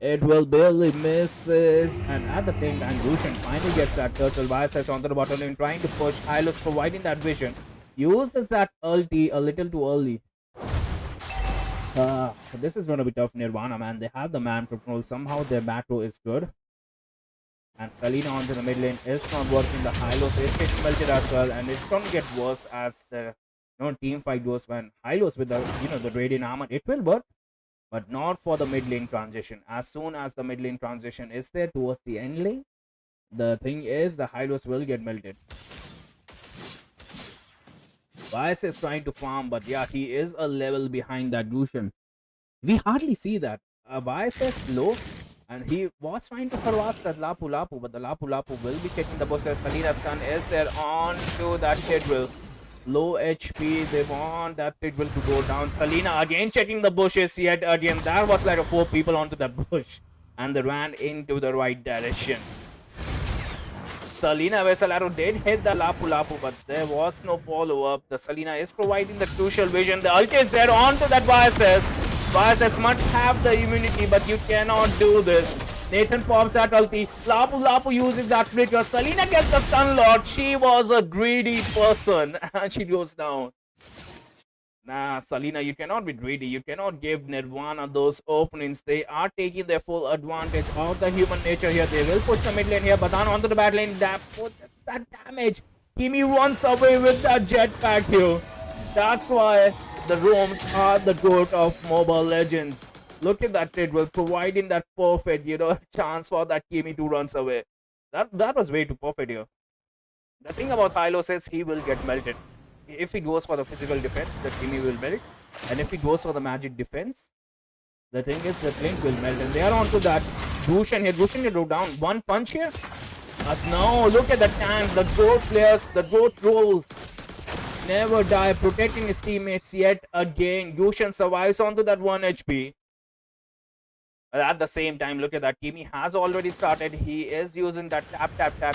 It will barely misses. And at the same time, Roshan finally gets that turtle. YSS onto the bottom lane, trying to push. Hylos providing that vision. Uses that ulti a little too early. This is going to be tough, Nirvana, man. They have the man control. Somehow their macro is good. And Selena onto the mid lane is not working. The Hylos is getting melted as well. And it's going to get worse as the team fight goes, when Hylos with the the radiant armor. It will work, but not for the mid lane transition. As soon as the mid lane transition is there towards the end lane, the thing is the Hylos will get melted. Bias is trying to farm, but yeah, he is a level behind that Lucian. We hardly see that. Bias is low, and he was trying to harass that Lapu Lapu, but the Lapu Lapu will be taking the booster. Salina's stun is there on to that Tidwell. Low HP, they want that Tidwell to go down. Salina again checking the bushes yet again. That was like 4 people onto that bush, and they ran into the right direction. Salina Vesalaro did hit the Lapu Lapu, but there was no follow-up. The Salina is providing the crucial vision. The ult is there onto that Biases. Biases must have the immunity, but you cannot do this. Nathan pops that ulti. Lapu Lapu uses that flicker. Salina gets the stun lot. She was a greedy person, and she goes down. Nah, Salina, you cannot be greedy. You cannot give Nirvana those openings. They are taking their full advantage of the human nature here. They will push the mid lane here. Badan onto the back lane. That puts that damage. Kimi runs away with that jetpack here. That's why the Roams are the GOAT of Mobile Legends. Look at that Tidwell providing that perfect, chance for that Kimi to run away. That was way too perfect here. The thing about Hylos is he will get melted. If he goes for the physical defense, the Kimi will melt. And if he goes for the magic defense, the thing is the Flint will melt. And they are onto that Lucian here. Lucian can go down. One punch here. But no, look at the tank. The GOAT players, the GOAT roles never die, protecting his teammates yet again. Lucian survives onto that 1 HP. But at the same time, look at that. Kimi has already started. He is using that tap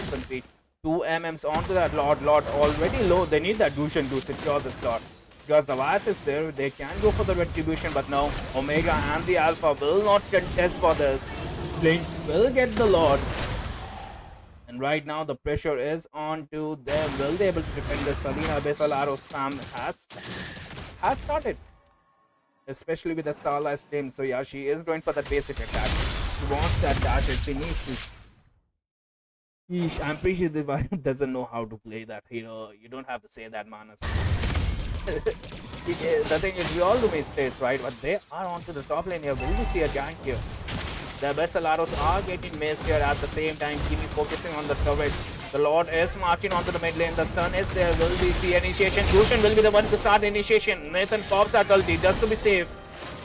complete. 2 MMs onto that Lord already low. They need that Lucian to secure the slot. Because the Vice is there, they can go for the retribution, but no. Omega and the Alpha will not contest for this. Blink will get the Lord. And right now the pressure is on to them. Will they able to defend the Salina Vesalaro spam has started. Especially with the Starlight Flame. So yeah, she is going for the basic attack. She wants that dash and she needs to. Yeesh, I'm pretty sure this Vibe doesn't know how to play that hero. You don't have to say that, Manas. The thing is, we all do mistakes, right? But they are onto the top lane here. Will we see a gank here? The Vesalaros are getting missed here at the same time. Kimi focusing on the turret. The Lord is marching onto the mid lane. The stun is there. Will we see initiation? Lucian will be the one to start initiation. Nathan pops at ulti just to be safe.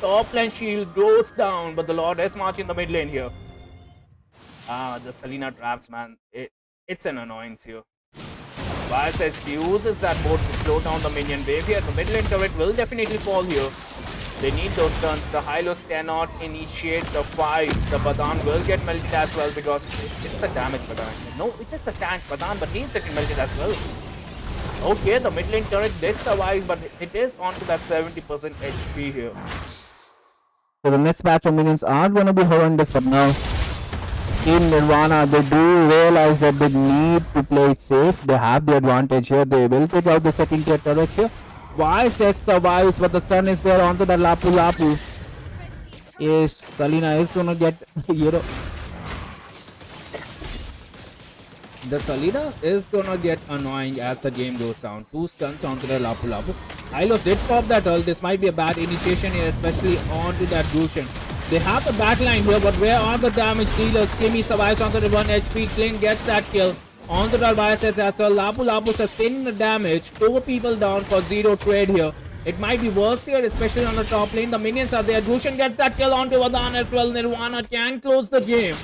Top lane shield goes down, but the Lord is marching the mid lane here. The Salina traps, man. It's an annoyance here. Biases uses that board to slow down the minion wave here. The mid lane turret will definitely fall here. They need those turns. The Hylos cannot initiate the fights. The Badan will get melted as well because it's a damage Badan. No, it is a tank Badan, but he's getting melted as well. Okay, the mid lane turret did survive, but it is onto that 70% HP here. So the next batch of minions are going to be horrendous, but now Team Nirvana, they do realize that they need to play it safe. They have the advantage here. They will take out the second tier turrets here. YSX survives, but the stun is there onto the Lapu Lapu. Yes, Salina is gonna get, The Salina is gonna get annoying as the game goes down. 2 stuns onto the Lapu Lapu. Hylos did pop that ult. This might be a bad initiation here, especially onto that Lucian. They have the backline here, but where are the damage dealers? Kimi survives onto the 1 HP. Clint gets that kill. Onto the biceps as well. Lapu Lapu sustaining the damage. 2 people down for 0 trade here. It might be worse here, especially on the top lane. The minions are there. Lucian gets that kill onto Vadan as well. Nirvana can close the game.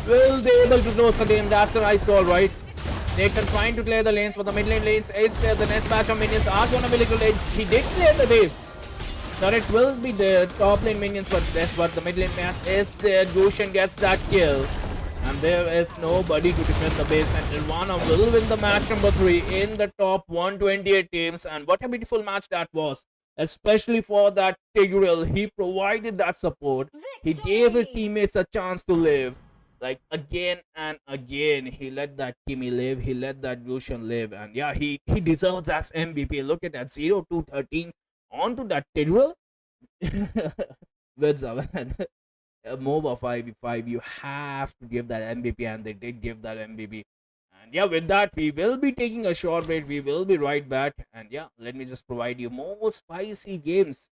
Will they able to close the game? That's a nice call, right? Nathan trying to clear the lanes, but the mid lane lanes is there. The next batch of minions are going to be liquidated. He did clear the waves. Turret will be the top lane minions, but that's what the mid lane mass is there. Lucian gets that kill. And there is nobody to defend the base, and Nirvana will win the match number 3 in the top 128 teams. And what a beautiful match that was, especially for that Tigreal. He provided that support. He gave his teammates a chance to live. Like again and again, he let that Kimi live. He let that Lucian live. And yeah, he deserves that MVP. Look at that 0-13 onto that Tigreal. Good job, man. MOBA 5v5, you have to give that MVP, and they did give that MVP. And yeah, with that, we will be taking a short break. We will be right back. And yeah, let me just provide you more spicy games.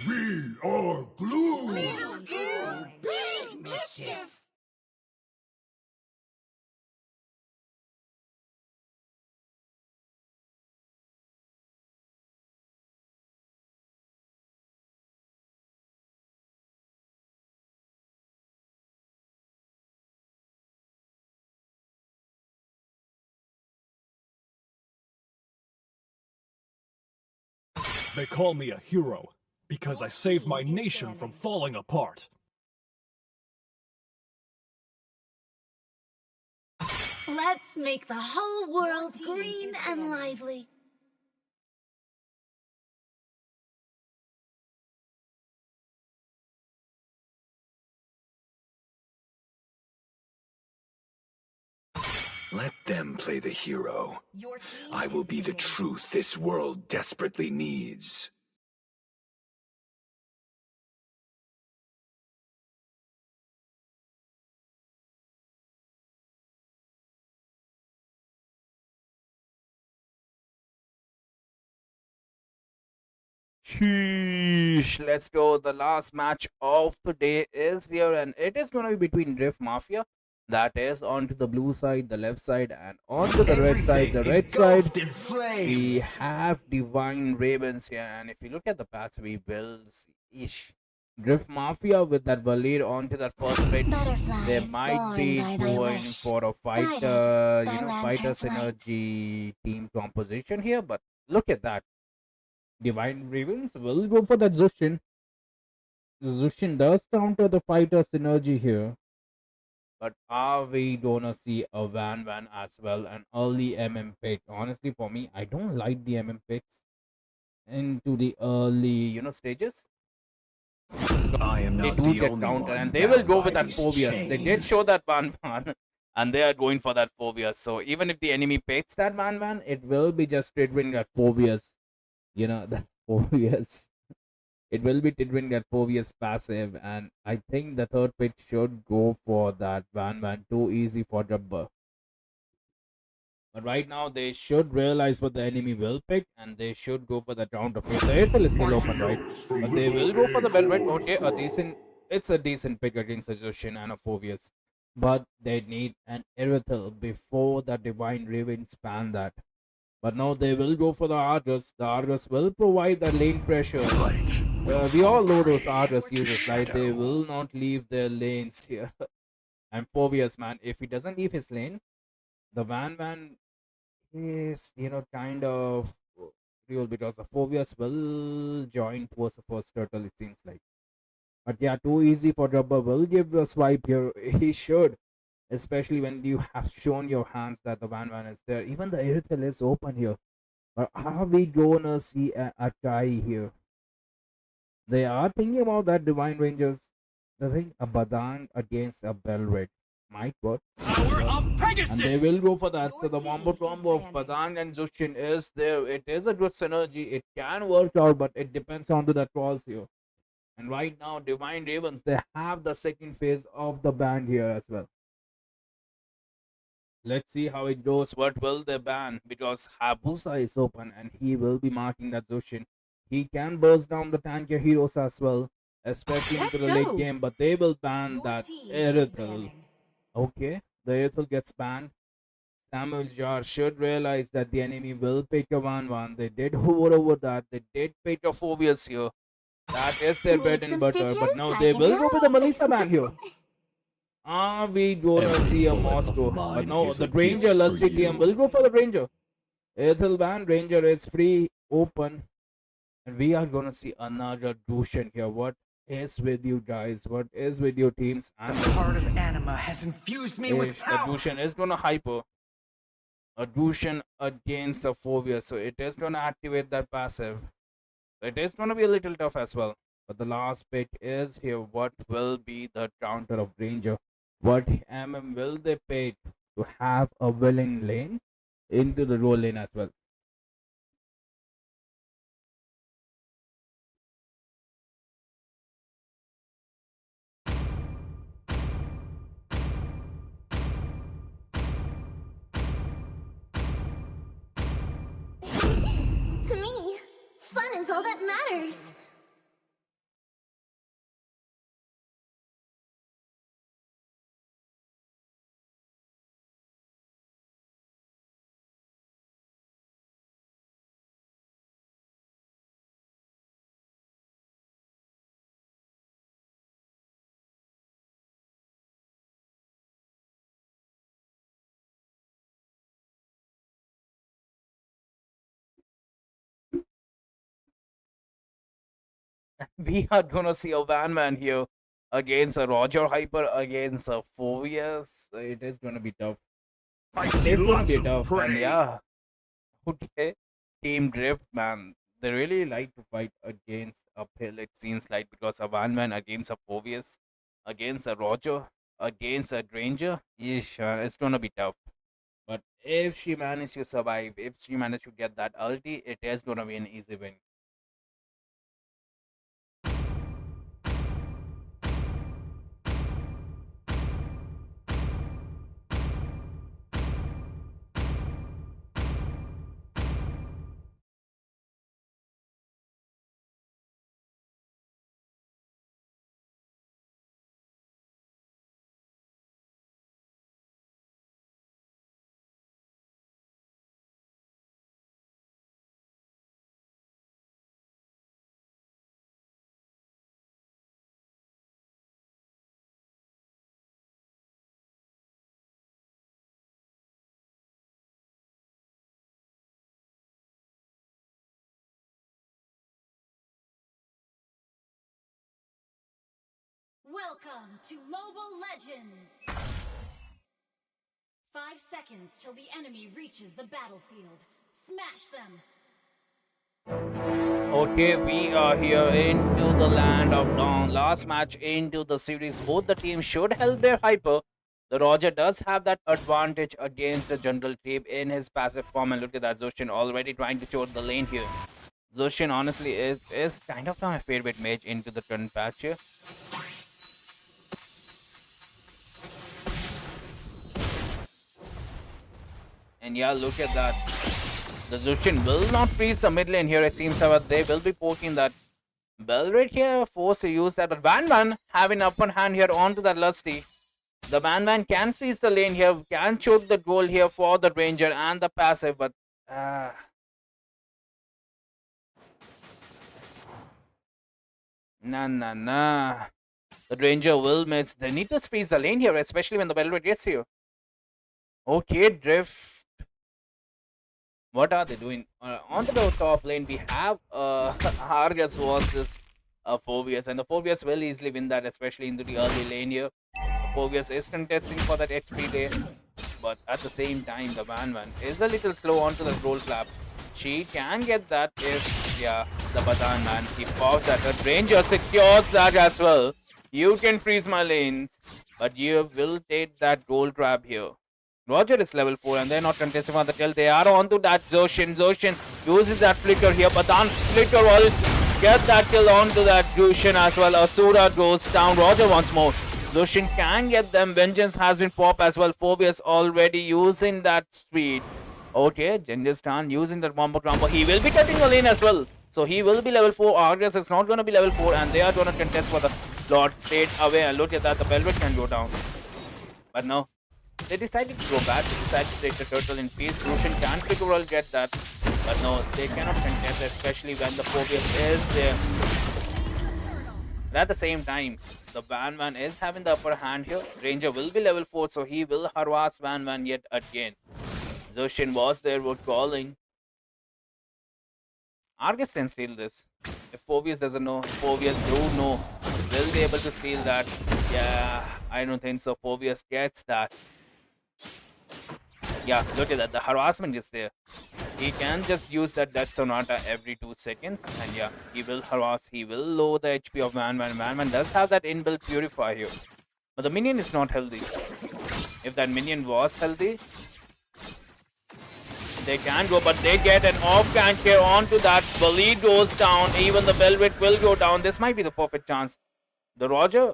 We are blue! Little goo, big mischief! They call me a hero because I saved my nation from falling apart. Let's make the whole world green and lively. Let them play the hero. I will be the truth this world desperately needs. Sheesh, let's go. The last match of the day is here, and it is going to be between Drift Mafia, that is onto the blue side, the left side, and onto the red side. The red side, we have Divine Ravens here, and if you look at the paths, we will see Drift Mafia with that Valir onto that first pit. They might be going for a fighter, fighter synergy team composition here, but look at that. Divine Ravens will go for that Zushin. The Zushin does counter the fighter synergy here. But are we gonna see a Van Van as well? An early MM pick. Honestly, for me, I don't like the MM picks into the early, stages. I am They not do the get only counter, one and they will go with bound by that these phobias. They did chains. show that Van Van, and they are going for that phobias. So even if the enemy picks that Van Van, it will be just Tidwin at phobias. That phobias. It will be Tidwin at phobias passive, and I think the third pitch should go for that Van Van. Too easy for Jabbar. But right now, they should realize what the enemy will pick, and they should go for the counter pick. The airfield is still open, right? But they will go for the Velvet. Okay, a decent. It's a decent pick against a Jushin and a Phobius. but they need an Irithel before the Divine Raven span that. But now they will go for the Argus. The Argus will provide the lane pressure. We all know those Argus users, right? They will not leave their lanes here. And Phobius, man, if he doesn't leave his lane, the Van is, kind of real because the Phobius will join towards the first turtle, it seems like. But yeah, too easy for Rubber. Will give the swipe here. He should. Especially when you have shown your hands that the Van is there. Even the Irithel is open here. But are we gonna see a tie here? They are thinking about that Divine Rangers. The thing, a Badang against a Belred might work. Power of Pegasus! And they will go for that. So the combo of Badang and Zushin is there. It is a good synergy. It can work out, but it depends on to the trolls here. And right now, Divine Ravens, they have the second phase of the band here as well. Let's see how it goes. What will they ban? Because Hayabusa is open and he will be marking that Zushin. He can burst down the tankier heroes as well, especially into the late game. But they will ban that Irithel. Okay, the Irithel gets banned. Samuel Jar should realize that the enemy will pick a 1-1. They did hover over that. They did pick a Phobius here. That is their bread and butter. But now they will go with the Melissa ban here. Are we gonna see a Moscow? But no, the Ranger, Lusty TM will go for the Ranger. Ethel Van, Ranger is free, open. And we are gonna see another Dushan here. What is with you guys? What is with your teams? And the heart of anima has infused me with power. A Dushan is gonna hyper. A Dushan against a Phobia. So it is gonna activate that passive. It is gonna be a little tough as well. But the last pick is here. What will be the counter of Ranger? What will they pay to have a villain lane into the role lane as well? To me, fun is all that matters. We are gonna see a Van Man here against a Roger Hyper against a Phobius. It is gonna be tough. It's gonna be tough. And yeah. Okay. Team Drift, man. They really like to fight against uphill, it seems like, because a Van Man against a Phobius, against a Roger, against a Ranger. Yeesh, it's gonna be tough. But if she manages to survive, if she manages to get that ulti, it is gonna be an easy win. Welcome to Mobile Legends! 5 seconds till the enemy reaches the battlefield. Smash them! Okay, we are here into the land of dawn. Last match into the series. Both the teams should help their hyper. The Roger does have that advantage against the General Tape in his passive form. And look at that, Zushin already trying to choke the lane here. Zushin honestly is kind of my favorite mage into the current patch here. And yeah, look at that. The Zushin will not freeze the mid lane here. It seems that they will be poking that Belred here, forced to use that. But Van having upper hand here onto that Lusty. The Man can freeze the lane here, can choke the goal here for the Ranger and the passive, but nah. The Ranger will miss. They need to freeze the lane here, especially when the Velvet gets here. Okay, Drift. What are they doing? Onto the top lane, we have Argus versus Phobius, and the Phobius will easily win that, especially into the early lane here. Phobius is contesting for that XP day, but at the same time, the Man is a little slow onto the roll clap. She can get that if, yeah, the Badan man, he pops that. The Ranger secures that as well. You can freeze my lanes, but you will take that gold grab here. Roger is level 4 and they're not contesting for the kill. They are onto that Zoshin. Zoshin uses that flicker here, but then flicker will get that kill onto that Zoshin as well. Asura goes down. Roger once more. Zoshin can get them. Vengeance has been popped as well. Phobius already using that speed. Okay, Genghis Khan using the combo. He will be cutting the lane as well. So he will be level 4. Argus is not going to be level 4 and they are going to contest for the Lord. Stayed away and look at that. The Velvet can go down. But no. They decided to go back. They decided to take the turtle in peace. Lucian can figure out get that. But no, they cannot contest, especially when the Phobius is there. But at the same time, the Man is having the upper hand here. Ranger will be level 4, so he will harass Man yet again. Zoshin was there with calling. Argus can steal this. If Phobius doesn't know, Phobius do know. Will be able to steal that. Yeah, I don't think so. Phobius gets that. Yeah, look at that. The harassment is there. He can just use that Death Sonata every 2 seconds. And yeah, he will harass. He will lower the HP of Man. Man does have that inbuilt purify here. But the minion is not healthy. If that minion was healthy, they can go, but they get an off-gank here onto that. The lead goes down. Even the Velvet will go down. This might be the perfect chance. The Roger,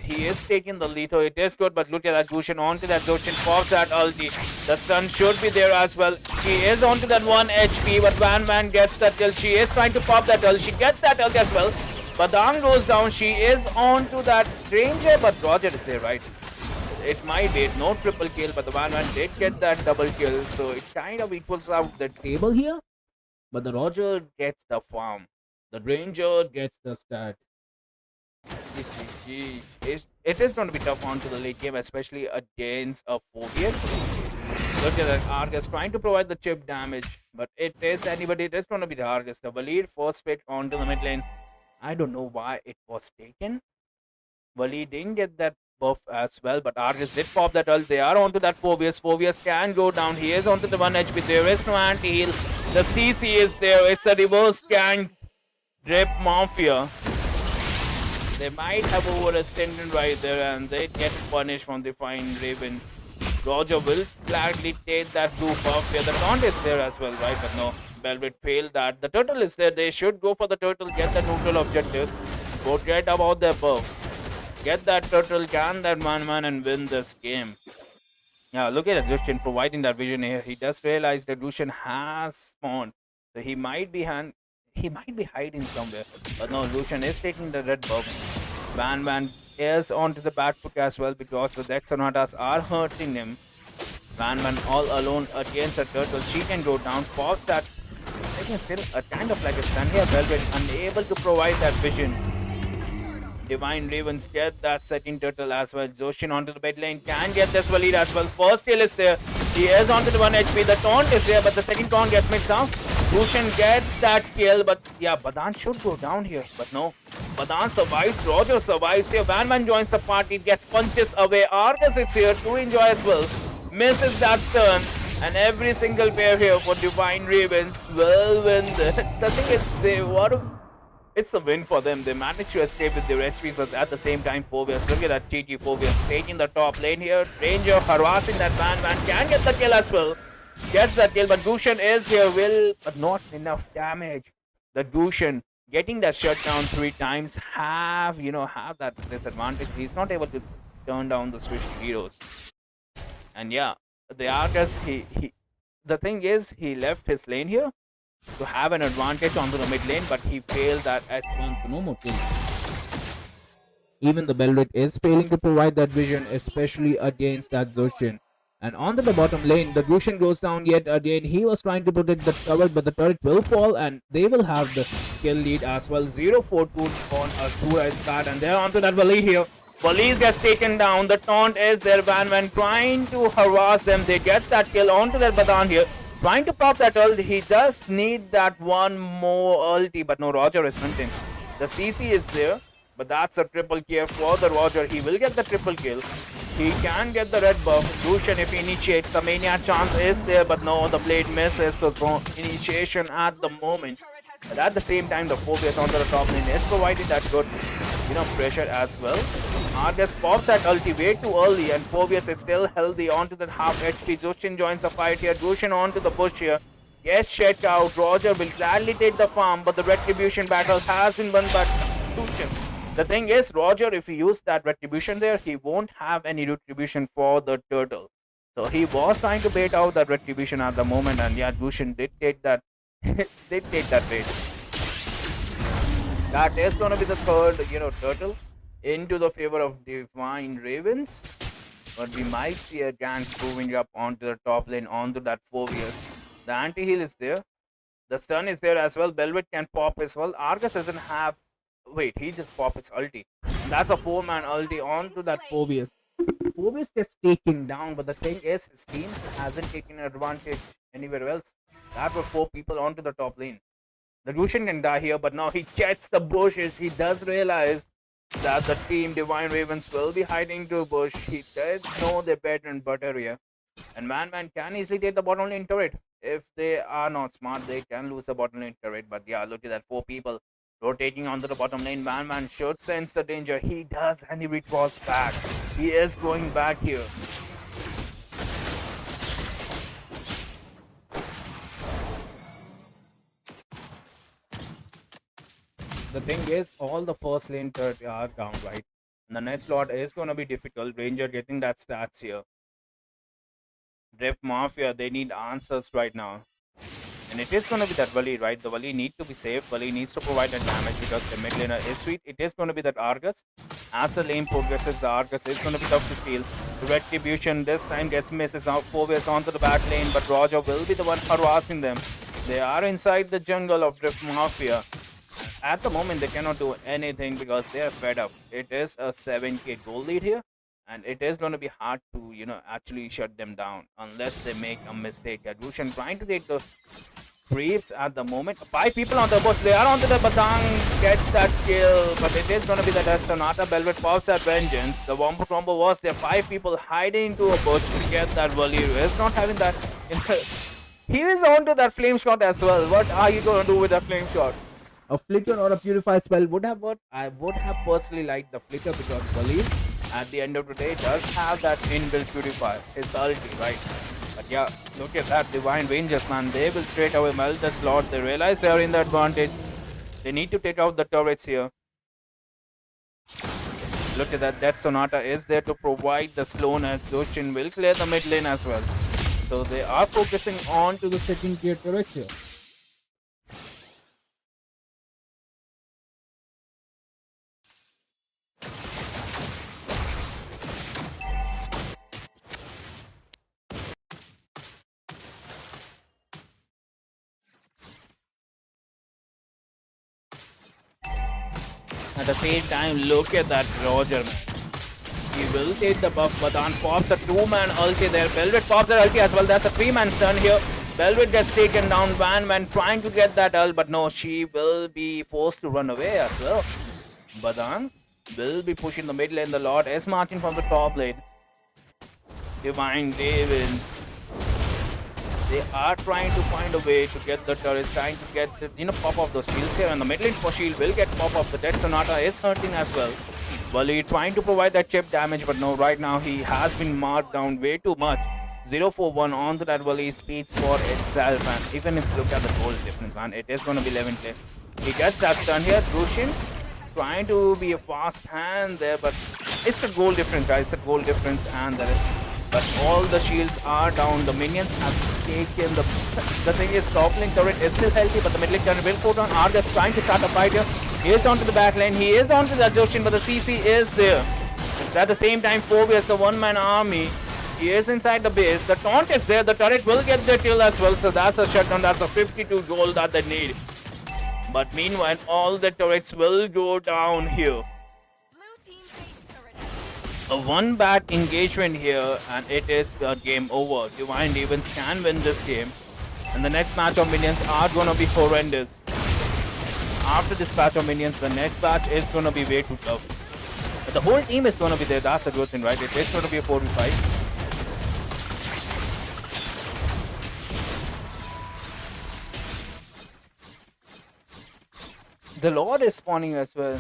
he is taking the lead. So it is good, but look at that Gushin onto that. Gushin pops that ulti. The stun should be there as well. She is onto that 1 HP, but Man gets that kill. She is trying to pop that ult. She gets that ult as well. Badang goes down. She is onto that Ranger, but Roger is there, right? It might be no triple kill, but the Man did get that double kill. So it kind of equals out the table here. But the Roger gets the farm. The Ranger gets the stat. It is going to be tough onto the late game, especially against a Phobius. Look at that. Argus trying to provide the chip damage, but it is anybody. It is going to be the Argus. The Valid first pick onto the mid lane. I don't know why it was taken. Valid didn't get that buff as well, but Argus did pop that ult. They are onto that Phobius. Phobius can go down. He is onto the 1 HP. There is no anti-heal. The CC is there. It's a reverse gank. Drip Mafia. They might have overextended right there and they get punished from the Fine Ravens. Roger will gladly take that blue buff here. The taunt is there as well, right? But no, Velvet failed that. The turtle is there. They should go for the turtle, get the neutral objective. Forget about their buff. Get that turtle, can that Man and win this game. Yeah, look at Zushin providing that vision here. He does realize that Lucian has spawned. So he might be hiding somewhere. But no, Lucian is taking the red buff. Man is onto the back foot as well because the Dex Sonatas are hurting him. Man all alone against a turtle. She can go down, pops that. I think still a kind of like a stun here. Velvet unable to provide that vision. Divine Ravens get that second turtle as well. Zoshin onto the mid lane can get this lead as well. First kill is there. He is onto the 1 HP. The taunt is there, but the second taunt gets mixed out. Lucian gets that kill, but yeah, Badan should go down here. But no, Badan survives. Roger survives here. Man joins the party, gets punches away. Argus is here to enjoy as well. Misses that stun, and every single pair here for Divine Ravens will win this. The thing is, it's a win for them. They managed to escape with their SPs, but at the same time, Phobius. Look at that GT Phobius taking the top lane here. Ranger harassing that Man can get the kill as well. Gets that kill, but Gushin is here, but not enough damage. The Gushin getting that shutdown 3 times have that disadvantage. He's not able to turn down the switch heroes. And yeah, the Argus, the thing is, he left his lane here to have an advantage onto the mid lane, but he failed that as one. No more kills. Even the Belrit is failing to provide that vision, especially against that Zoshin. And onto the bottom lane, the Zoshin goes down yet again. He was trying to protect the turret, but the turret will fall and they will have the kill lead as well. 0-4-2 on Asura's card, and they're onto that Valley here. Valley gets taken down. The taunt is there. Van trying to harass them. They gets that kill onto that Badan here. Trying to pop that ult. He just need that one more ulti, but no, Roger is hunting. The CC is there, but that's a triple kill for the Roger. He will get the triple kill. He can get the red buff. Lucian, if he initiates, the Maniac chance is there, but no, the blade misses. So no initiation at the moment. But at the same time, the focus onto the top lane is provided that good, pressure as well. Argus pops at ulti way too early, and Phobius is still healthy onto the half HP. Zushin joins the fight here. Zushin onto the bush here. Yes, check out. Roger will gladly take the farm, but the retribution battle has been won by Zushin. The thing is, Roger, if he used that retribution there, he won't have any retribution for the turtle. So he was trying to bait out that retribution at the moment, and yeah, Zushin did take that. Did take that bait. That is gonna be the third, turtle into the favor of Divine Ravens. But we might see a gang moving up onto the top lane, onto that Phobius. The anti-heal is there. The stun is there as well. Belvet can pop as well. Argus doesn't have... Wait, he just popped his ulti. And that's a 4-man ulti onto that Phobius. Phobius gets taken down, but the thing is, his team hasn't taken advantage anywhere else. That was 4 people onto the top lane. The Lucian can die here, but now he checks the bushes. He does realize that the team Divine Ravens will be hiding to a bush. He does know their bread and butter here. And Man can easily take the bottom lane turret. If they are not smart, they can lose the bottom lane turret. But yeah, look at that, 4 people rotating onto the bottom lane. Man should sense the danger. He does, and he recalls back. He is going back here. The thing is, all the first lane turret are down, right? And the next slot is going to be difficult. Ranger getting that stats here. Drift Mafia, they need answers right now. And it is going to be that Valley, right? The Valley need to be safe. Valley needs to provide that damage because the mid laner is sweet. It is going to be that Argus. As the lane progresses, the Argus is going to be tough to steal. The Retribution this time gets misses out. Phobius onto the back lane, but Roger will be the one harassing them. They are inside the jungle of Drift Mafia. At the moment, they cannot do anything because they are fed up. It is a 7k goal lead here. And it is going to be hard to, actually shut them down unless they make a mistake. Adushan trying to take the creeps at the moment. 5 people on the bush. They are onto the Batang. Gets that kill. But it is going to be the Death Sonata. Belvet pops at Vengeance. The Wombo Combo was there. 5 people hiding into a bush to get that Valiru. Is not having that. He is onto that flame shot as well. What are you going to do with that flame shot? A flicker or a purify spell would have worked. I would have personally liked the flicker because Valiru, at the end of the day, does have that inbuilt purify. His ulti, right? But yeah, look at that. Divine Rangers, man. They will straight away melt the slot. They realize they are in the advantage. They need to take out the turrets here. Look at that. Death Sonata is there to provide the slowness. Doshin will clear the mid lane as well. So they are focusing on to the second tier turrets here. At the same time, look at that Roger, man. He will take the buff. Badan pops a 2-man ulti there. Belvet pops an ulti as well. That's a 3-man stun here. Belvet gets taken down. Van trying to get that ult, but no, she will be forced to run away as well. Badan will be pushing the mid lane. The Lord is marching from the top lane. Divine Ravens. They are trying to find a way to get the turrets, trying to get the, pop off those shields here. And the mid lane for shield will get pop off. The Death Sonata is hurting as well. Valley trying to provide that chip damage, but no, right now he has been marked down way too much. 0-4-1 onto that Valley speaks for itself. And even if you look at the goal difference, man, it is going to be 11k. He gets that stun here. Drushin trying to be a fast hand there, but it's a goal difference, guys. It's a goal difference, and there is. But all the shields are down. The minions have taken the thing is top lane turret is still healthy, but the mid lane turret will go down. Argus trying to start a fight here. He is onto the back lane. He is onto the Joshin, but the CC is there. At the same time, Phobius, the one-man army, he is inside the base. The taunt is there. The turret will get the kill as well. So that's a shutdown. That's a 52 gold that they need. But meanwhile, all the turrets will go down here. A one bad engagement here, and it is game over. Divine Demons can win this game. And the next match of minions are gonna be horrendous. After this batch of minions, the next batch is gonna be way too tough. But the whole team is gonna be there. That's a good thing, right? It is gonna be a 4v5. The Lord is spawning as well.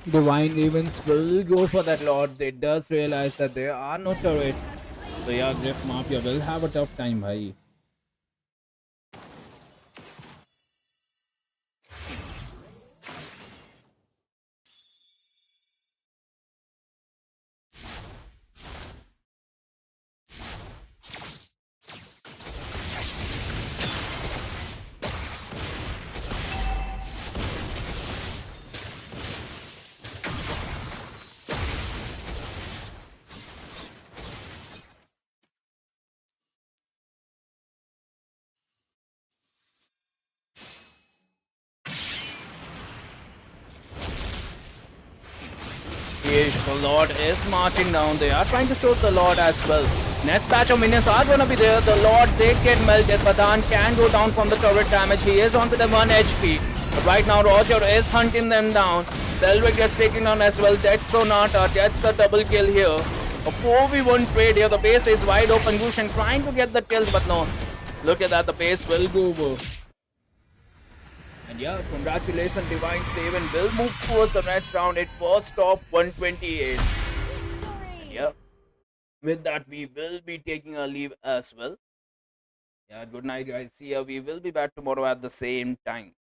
Divine Ravens will go for that Lord. They does realize that there are no turrets. So yeah, Griff Mafia will have a tough time, bhai. The Lord is marching down. They are trying to show the Lord as well. Next batch of minions are gonna be there. The Lord did get melted. Badan can go down from the turret damage. He is onto the 1 HP. But right now Roger is hunting them down. Belwick gets taken down as well. Dead Sonata gets the double kill here. A 4v1 trade here. The base is wide open. Gushin trying to get the kills, but no. Look at that. The base will go over. And yeah, congratulations, Divine Steven will move towards the next round. It was top 128. And yeah, with that, we will be taking a leave as well. Yeah, good night, guys. See ya. We will be back tomorrow at the same time.